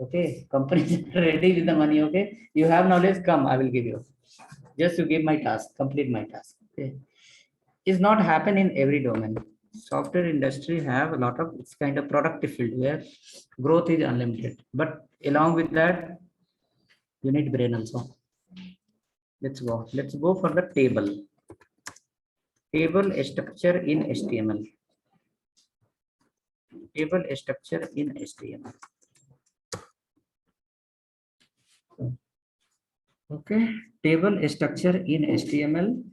Okay, company is ready with the money. Okay, you have knowledge, come, I will give you. Just to give my task, complete my task. Okay, is not happen in every domain. Software industry have a lot of it's kind of productive field where growth is unlimited. But along with that, you need brain also. Let's go. Let's go for the table. Table structure in HTML. Table structure in HTML. Okay, table structure in HTML.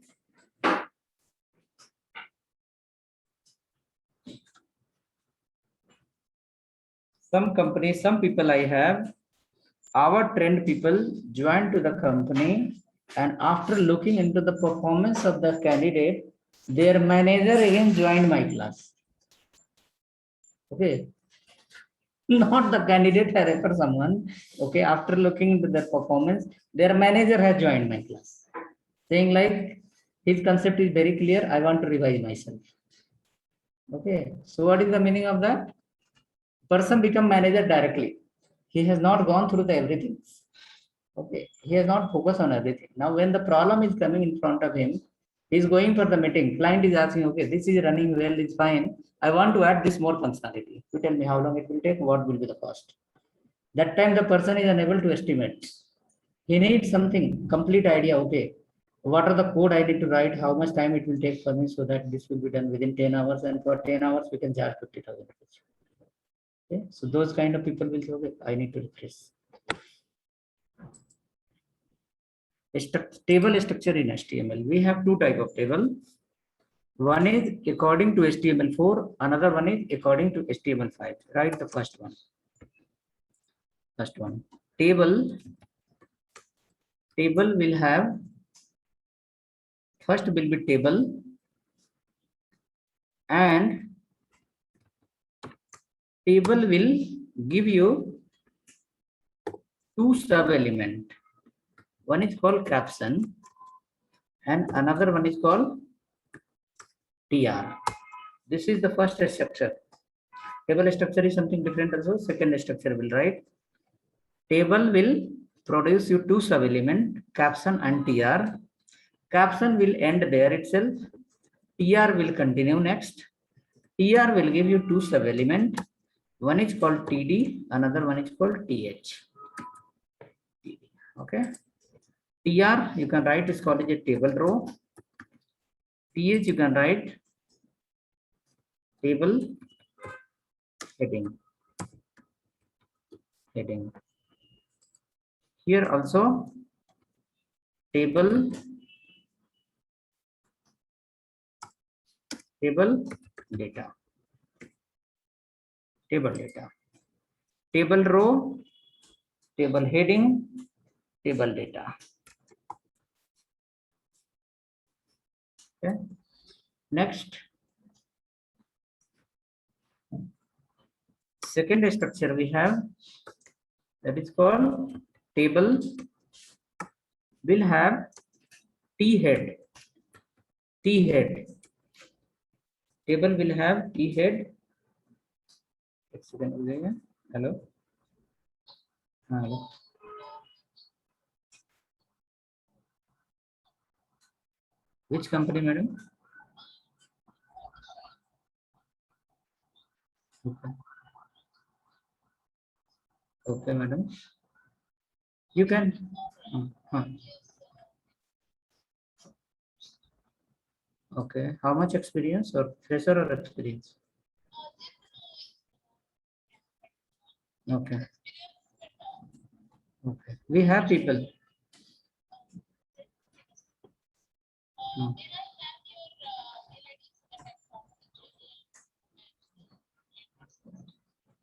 Some companies, some people I have, our trend people join to the company, and after looking into the performance of the candidate, their manager again joined my class. Okay, not the candidate has referred someone. Okay, after looking into their performance, their manager has joined my class, saying like his concept is very clear. I want to revise myself. Okay, so what is the meaning of that? Person become manager directly. He has not gone through the everything. Okay, he has not focused on everything. Now, when the problem is coming in front of him, he is going for the meeting. Client is asking, okay, this is running well, it's fine. I want to add this more functionality. You tell me how long it will take, what will be the cost. That time the person is unable to estimate. He needs something, complete idea. Okay, what are the code I need to write? How much time it will take for me so that this will be done within 10 hours, and for 10 hours we can charge 50,000 rupees. Okay, so those kind of people will say, okay, I need to refresh. Table structure in HTML. We have two type of table. One is according to HTML4, another one is according to HTML5. Write the first one. First one. Table will have, first will be table, and table will give you two sub element. One is called caption and another one is called TR. This is the first structure. Table structure is something different also. Second structure will write. Table will produce you two sub element, caption and TR. Caption will end there itself. TR will continue next. TR will give you two sub element. One is called TD, another one is called TH. Okay. TR you can write is called a table row. TH you can write table heading. Here also table data. Table row, table heading, table data. Okay. Next, second structure we have, that is called table will have T head. Table will have T head. Hello. Hello. Which company, madam? Okay, madam. You can. Okay. How much experience or fresher or experience? Okay. Okay. We have people.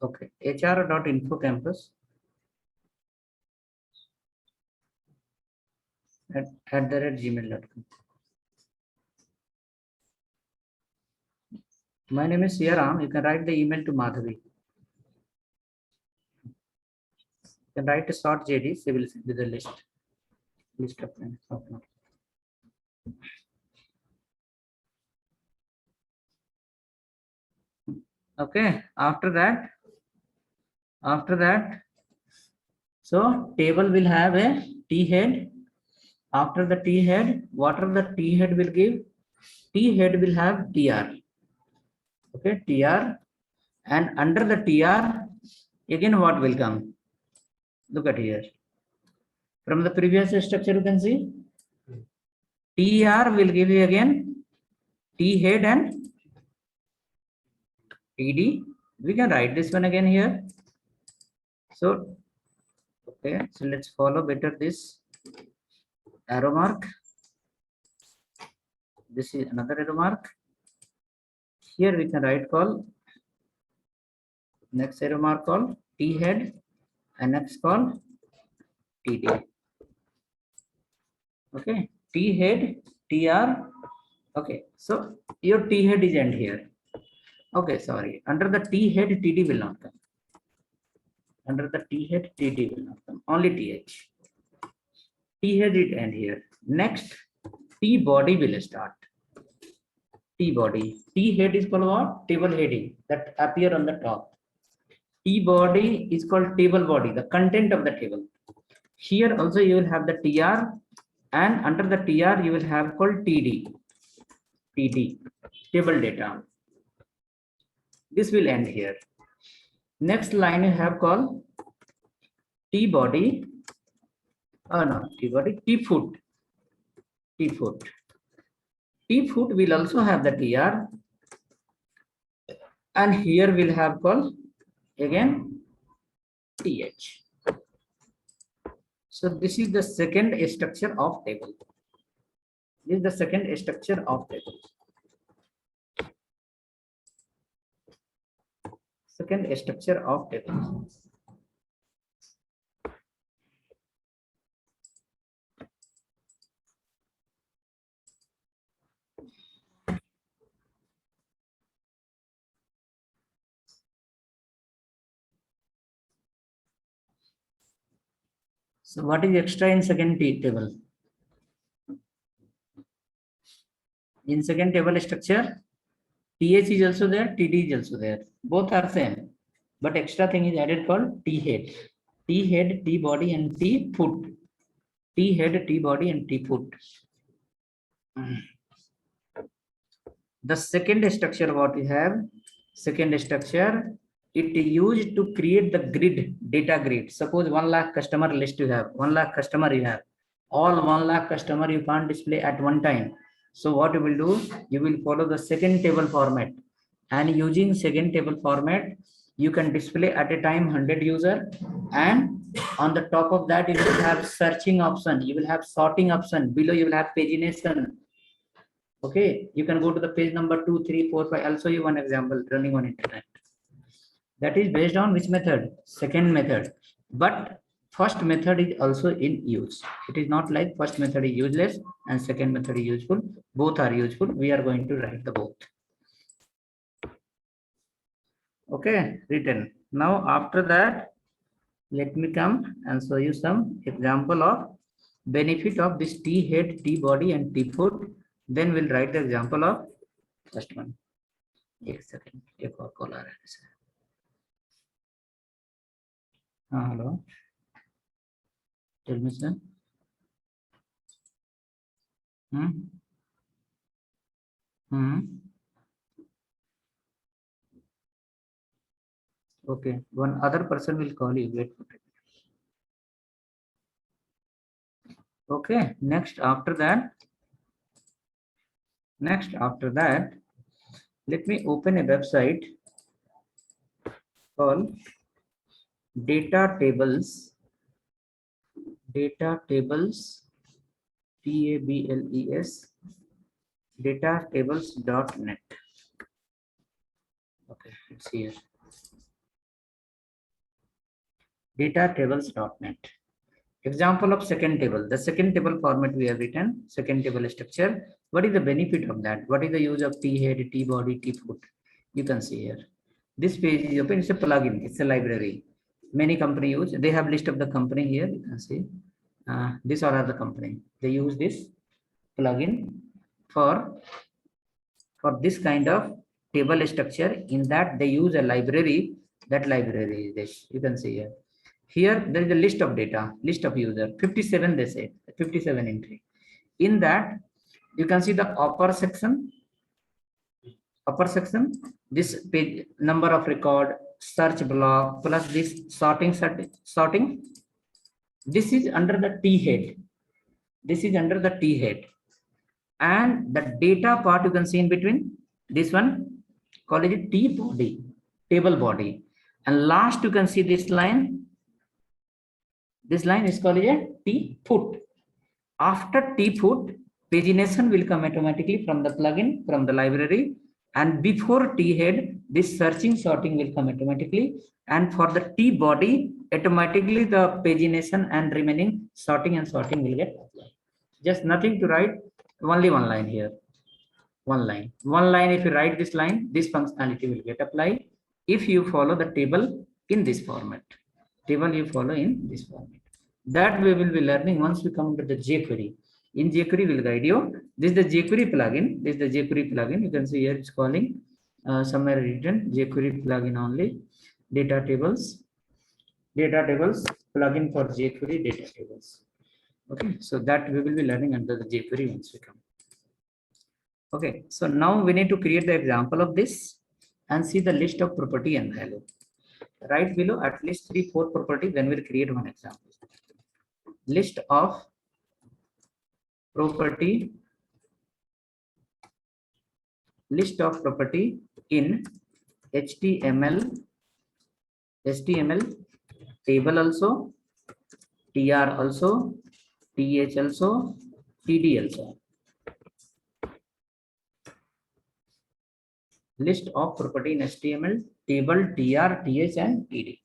Okay. HR.info campus @gmail.com. My name is Siaram. You can write the email to Madhavi. You can write a short JD. She will send you the list of names. Okay. After that, So table will have a T head. After the T head, what are the T head will give? T head will have TR. Okay, TR. And under the TR, again what will come? Look at here. From the previous structure, you can see TR will give you again T head and TD. We can write this one again here. So, okay, so let's follow better this arrow mark. This is another arrow mark. Here we can write call next arrow mark called T head and next called TD. Okay, T head, TR. Okay, so your T head is end here. Okay, sorry. Under the T head, TD will not come. Under the T head, TD will not come. Only TH. T head is end here. Next, T body will start. T body. T head is called what? Table heading that appear on the top. T body is called table body, the content of the table. Here also you will have the TR, and under the TR you will have called TD. TD, table data. This will end here. Next line you have called T body. Oh no, T body, T foot. T foot. T foot will also have the TR, and here we'll have called again TH. So this is the second structure of table. This is the second structure of table. Second structure of table. So what is extra in second table? In second table structure, TH is also there, TD is also there. Both are same, but extra thing is added called T head. T head, T body, and T foot. T head, T body, and T foot. The second structure what we have, second structure, it used to create the grid, data grid. Suppose 1 lakh customer list you have, 1 lakh customer you have. All 1 lakh customer you can't display at one time. So what you will do, you will follow the second table format, and using second table format, you can display at a time 100 user, and on the top of that you will have searching option, you will have sorting option, below you will have pagination. Okay, you can go to the page number 2, 3, 4, 5. I'll show you one example running on internet. That is based on which method? Second method. But first method is also in use. It is not like first method is useless and second method is useful. Both are useful. We are going to write the both. Okay, written. Now after that, let me come and show you some example of benefit of this T head, T body, and T foot. Then we'll write the example of first one. एक second, एक और call आ रहा है. Hello. Tell me, sir. Okay, one other person will call you. Wait for it. Okay, next after that, let me open a website called Data Tables, TABLES, datatables.net. Okay, it's here. Datatables.net. Example of second table. The second table format we have written, second table structure. What is the benefit of that? What is the use of T head, T body, T foot? You can see here. This page is open. It's a plugin. It's a library. Many company use. They have list of the company here. You can see. These are the company. They use this plugin for this kind of table structure. In that they use a library. That library is this. You can see here. Here there is a list of data, list of user, 57 they say, 57 entry. In that, you can see the upper section, this page number of record, search block, plus this sorting. This is under the T head. This is under the T head. And the data part you can see in between, this one, call it T body, table body. And last you can see this line. This line is called a T foot. After T foot, pagination will come automatically from the plugin, from the library. And before T head, this searching sorting will come automatically. And for the T body, automatically the pagination and remaining sorting and sorting will get applied. Just nothing to write, only one line here. One line. If you write this line, this functionality will get applied if you follow the table in this format. Table you follow in this format. That we will be learning once we come to the jQuery. In jQuery will guide you. This is the jQuery plugin. This is the jQuery plugin. You can see here it's calling somewhere written jQuery plugin only. Data tables plugin for jQuery data tables. Okay, so that we will be learning under the jQuery once we come. Okay, so now we need to create the example of this and see the list of property and value. Right below at least 3-4 property, then we'll create one example. List of property in HTML table also, tr also, th also, td also. List of property in HTML table, tr, th and td.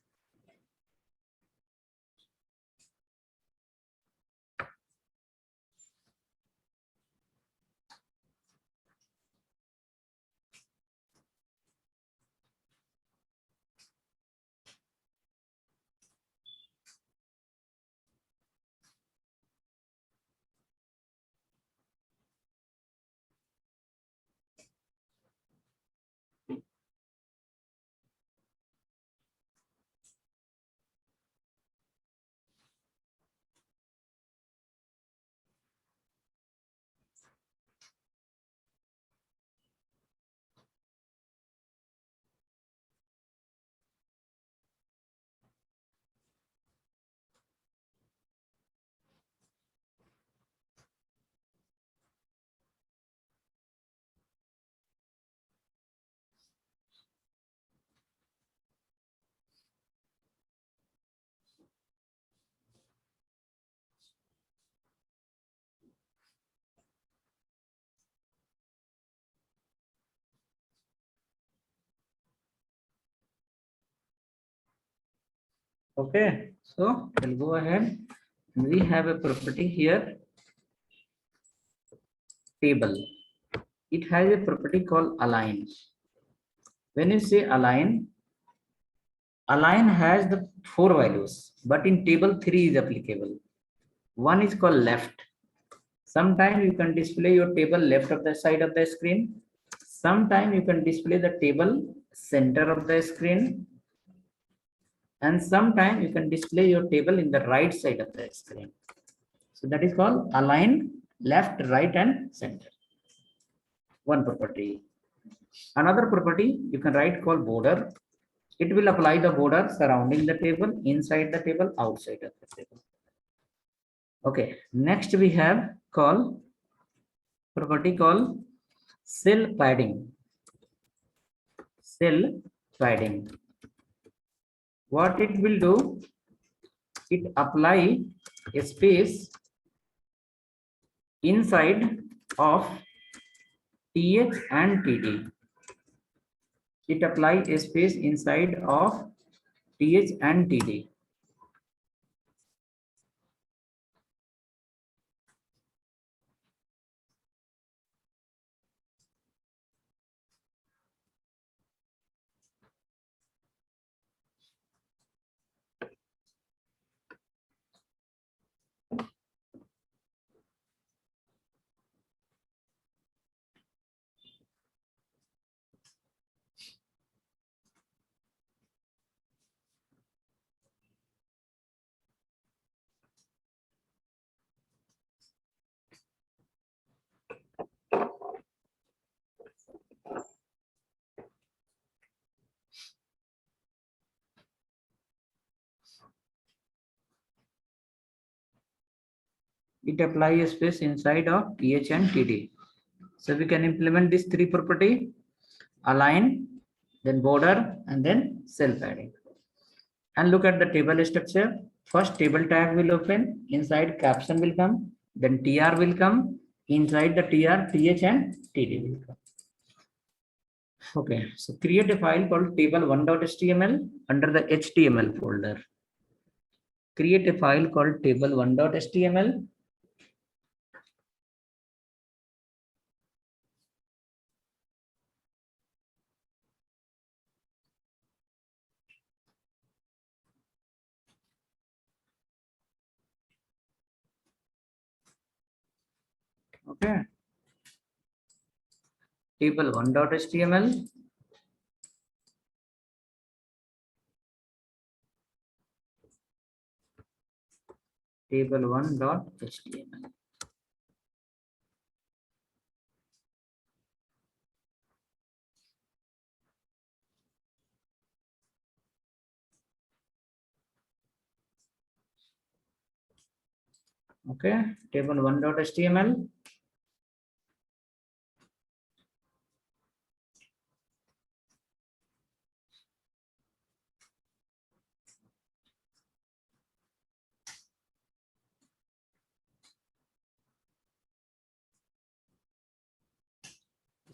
Okay, so we'll go ahead. We have a property here, table. It has a property called align. When you say align has the 4 values, but in table 3 is applicable. One is called left. Sometimes you can display your table left of the side of the screen. Sometimes you can display the table center of the screen. And sometimes you can display your table in the right side of the screen. So that is called align, left, right, and center. One property. Another property you can write called border. It will apply the border surrounding the table, inside the table, outside of the table. Okay, next we have property called cell padding. Cell padding. What it will do, it apply a space inside of th and td. It applies a space inside of th and td. it apply a space inside of th and td. So we can implement this three property: align, then border, and then self padding. And look at the table structure. First table tag will open, inside caption will come, then tr will come, inside the tr, th and td will come. Okay, so create a file called table1.html under the html folder. Create a file called table1.html. Okay, table1.html. Table1.html. Okay, table1.html.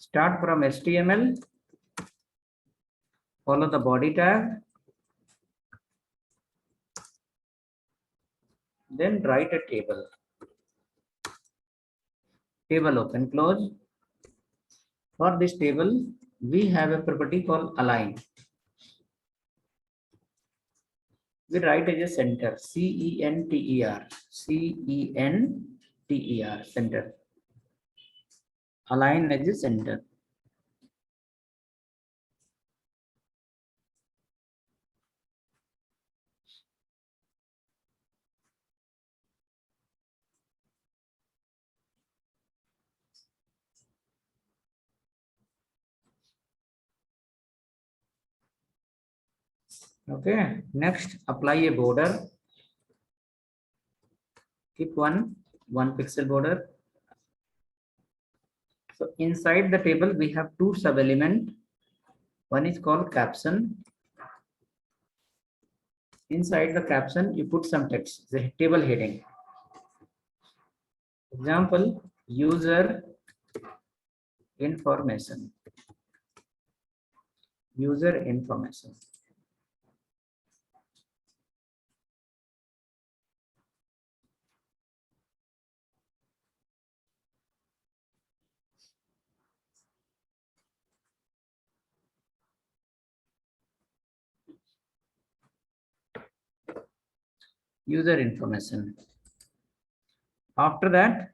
Start from HTML, follow the body tag, then write a table. Table open close. For this table, we have a property called align. We write as a center, C-E-N-T-E-R, C-E-N-T-E-R, center. Align as a center. Okay, next apply a border. Keep one pixel border. So inside the table, we have two sub-element. One is called caption. Inside the caption, you put some text, the table heading. Example, user information. User information. User information. After that,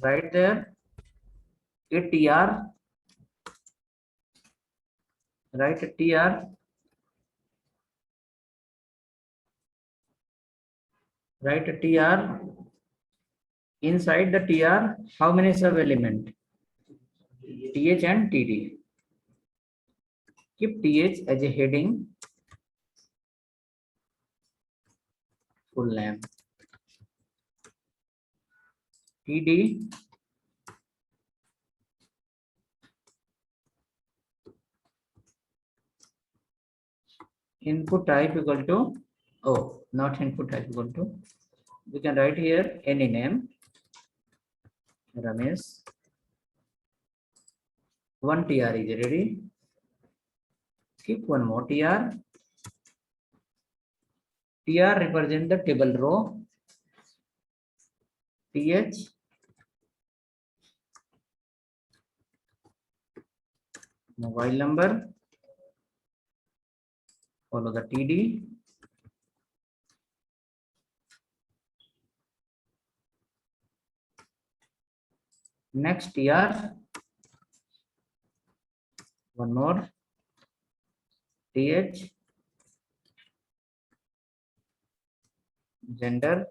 right there, ATR, write a TR, write a TR. Inside the TR, how many sub element? TH and TD. Keep TH as a heading, full name. TD, input type equal to, oh, not input type equal to, we can write here any name, Ramesh. One TR is ready. Keep one more TR. TR represent the table row. TH, mobile number, follow the TD. Next TR, one more, TH, gender,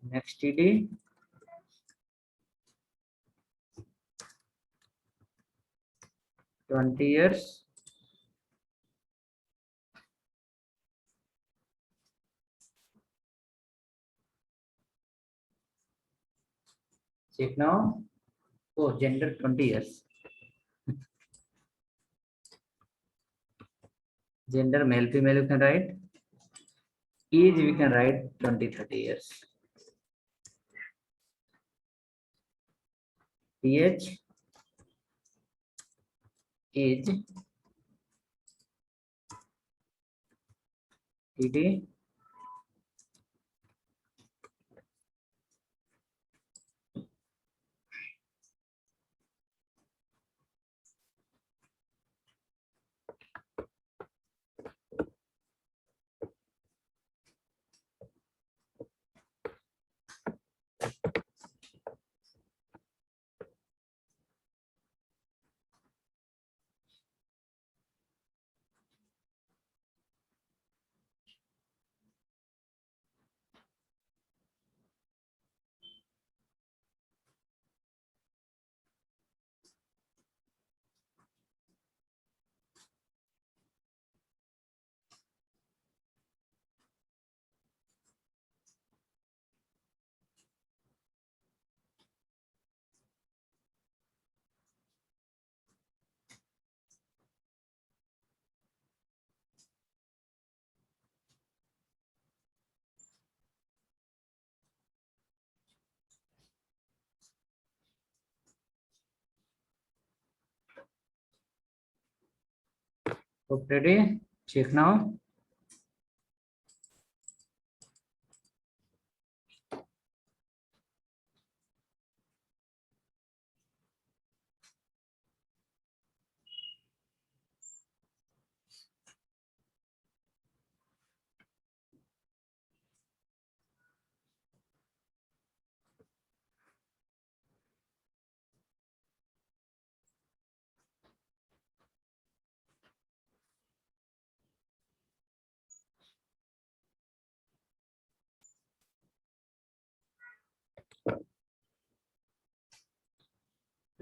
next TD, 20 years. Check now. Oh, gender 20 years. Gender male, female you can write. Age we can write 20-30 years. Age, TD, okay, ready? Check now.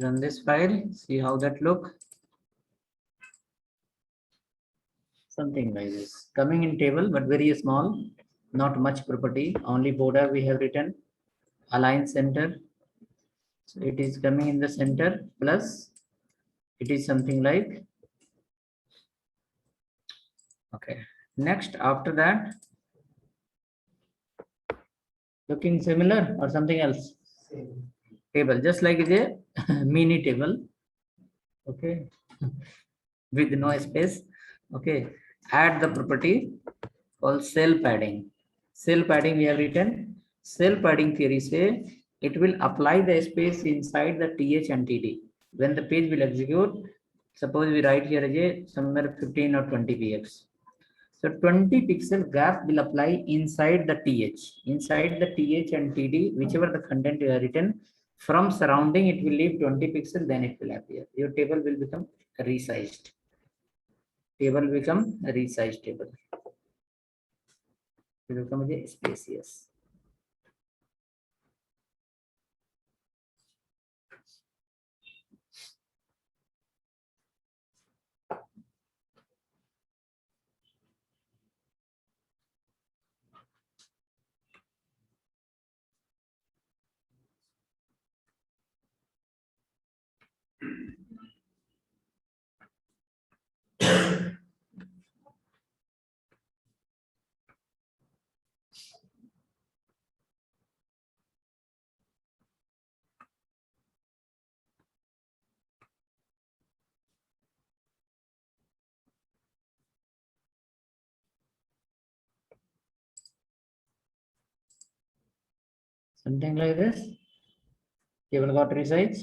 Run this file, see how that look. Something like this. Coming in table, but very small, not much property, only border we have written. Align center. So it is coming in the center, plus it is something like, okay. Next, after that, looking similar or something else? Table, just like the mini table, okay, with no space, okay. Add the property called cell padding. Cell padding we have written. Cell padding theory say it will apply the space inside the TH and TD. When the page will execute, suppose we write here as a somewhere 15 or 20 px. So 20 pixel gap will apply inside the TH. Inside the TH and TD, whichever the content you have written, from surrounding it will leave 20 pixel, then it will appear. Your table will become resized. Table become a resized table. It will become a spacious. Something like this. Table got resized.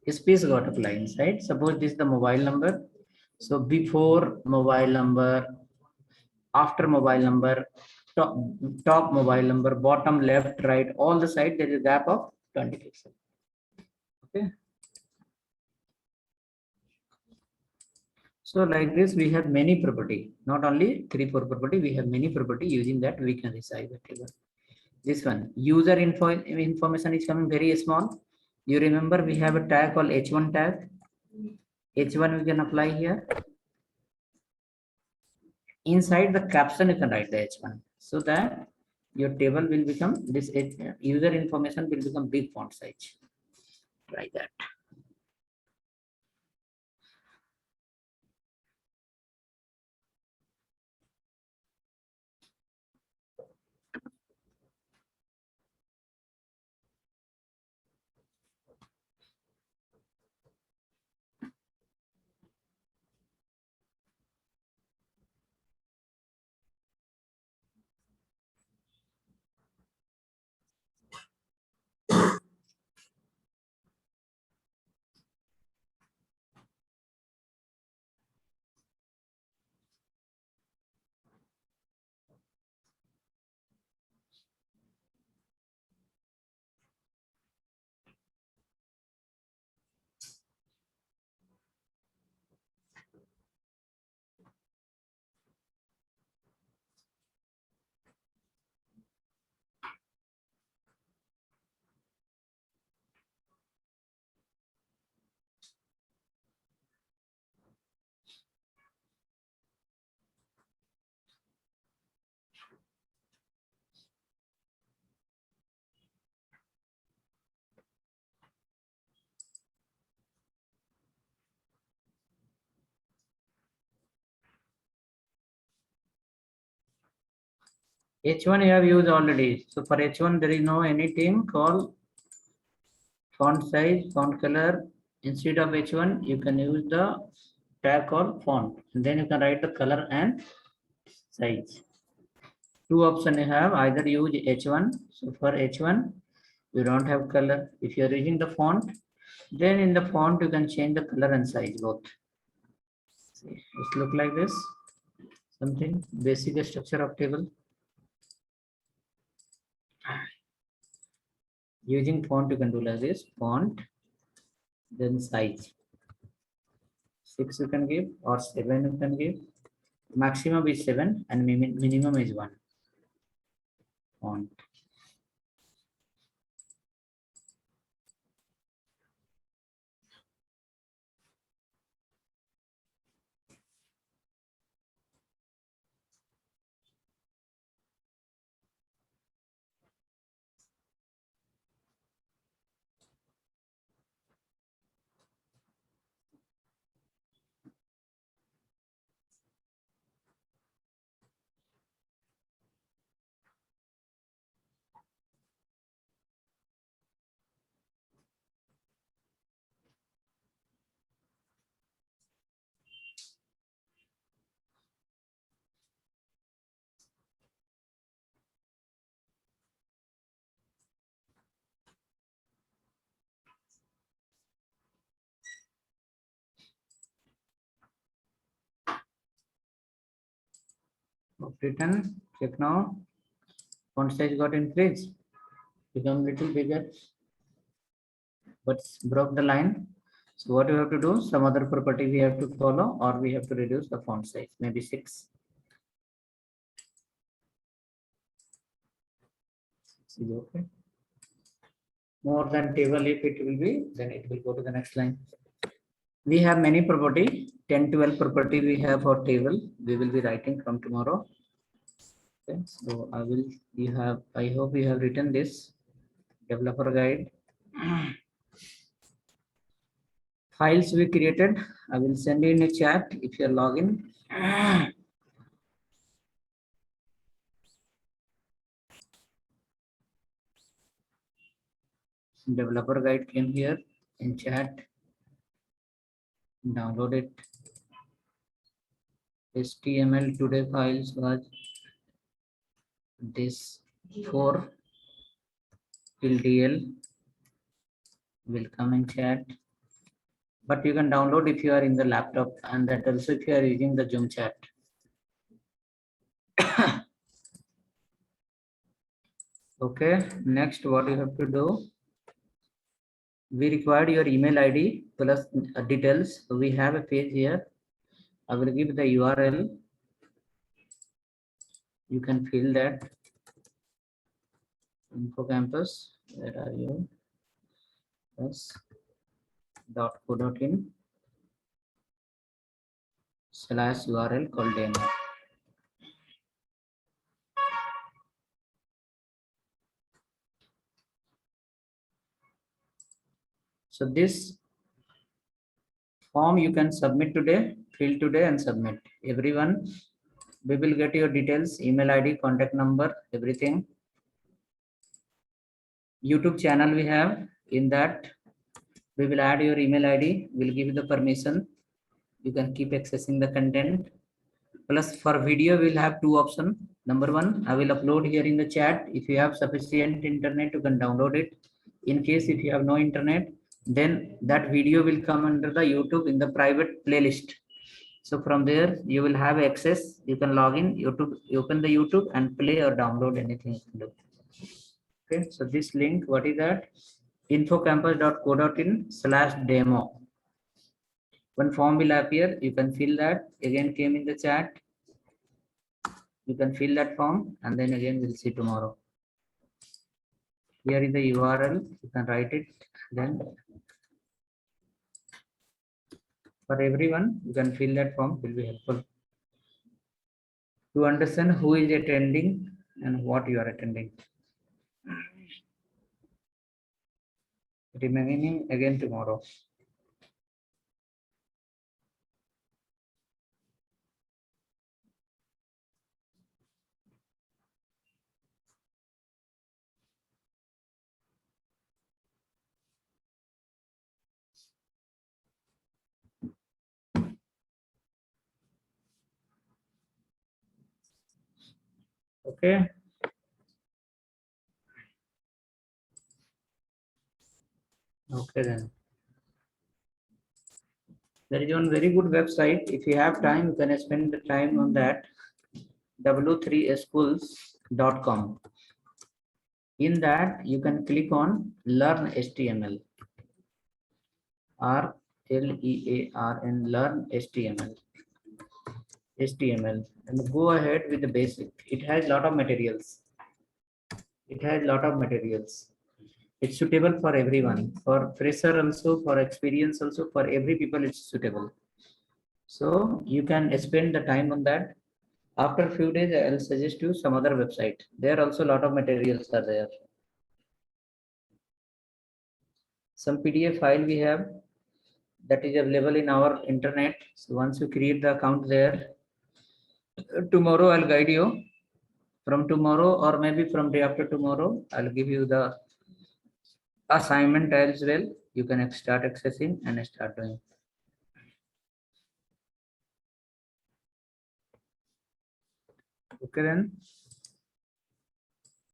Space got applied inside. Suppose this is the mobile number. So before mobile number, after mobile number, top mobile number, bottom, left, right, all the side there is a gap of 20 pixels. Okay. So like this, we have many property, not only 3-4 property, we have many property. Using that we can resize the table. This one, user information is coming very small. You remember we have a tag called h1 tag. H1 we can apply here. Inside the caption, you can write the H1 so that your table will become this user information will become big font size like that. H1 you have used already. So for H1 there is no anything called font size, font color. Instead of H1 you can use the tag called font, and then you can write the color and size. Two options you have, either use H1. So for H1 you don't have color. If you are using the font, then in the font you can change the color and size both. See, it look like this, something basic structure of table. Using font you can do like this, font, then size. 6 you can give or 7 you can give. Maximum is 7 and minimum is 1. Font. Written, check now. Font size got increased, become little bigger, but broke the line. So what we have to do, some other property we have to follow, or we have to reduce the font size, maybe 6. 6 is okay. More than table, if it will be, then it will go to the next line. We have many property, 10, 12 property we have for table. We will be writing from tomorrow. Okay, so I hope you have written this developer guide. Files we created, I will send you in a chat if you are login. Developer guide came here in chat. Download it. HTML today files was this 4 till DL will come in chat. But you can download if you are in the laptop, and that also if you are using the Zoom chat. Okay, next what you have to do, we required your email ID plus details. So we have a page here. I will give the URL. You can fill that. Info campus, where are you? Yes. .co.in. /URL called demo. So this form you can submit today, fill today and submit. Everyone, we will get your details, email ID, contact number, everything. YouTube channel we have, in that we will add your email ID, we'll give you the permission. You can keep accessing the content. Plus for video, we'll have two options. Number one, I will upload here in the chat. If you have sufficient internet, you can download it. In case if you have no internet, then that video will come under the YouTube in the private playlist. So from there, you will have access. You can log in, YouTube, open the YouTube and play or download anything you can do. Okay, so this link, what is that? infocampus.co.in/demo. One form will appear. You can fill that. Again, came in the chat. You can fill that form and then again we'll see tomorrow. Here is the URL. You can write it. Then for everyone, you can fill that form. Will be helpful to understand who is attending and what you are attending. Remaining again tomorrow. Okay. Okay then. There is one very good website. If you have time, you can spend the time on that. w3schools.com. In that, you can click on Learn HTML. RLEARN, Learn HTML. And go ahead with the basic. It has a lot of materials. It's suitable for everyone, for fresher also, for experience also, for every people it's suitable. So you can spend the time on that. After a few days, I'll suggest you some other website. There also a lot of materials are there. Some PDF file we have that is available in our internet. So once you create the account there, tomorrow I'll guide you. From tomorrow or maybe from day after tomorrow, I'll give you the assignment as well. You can start accessing and start doing. Okay then.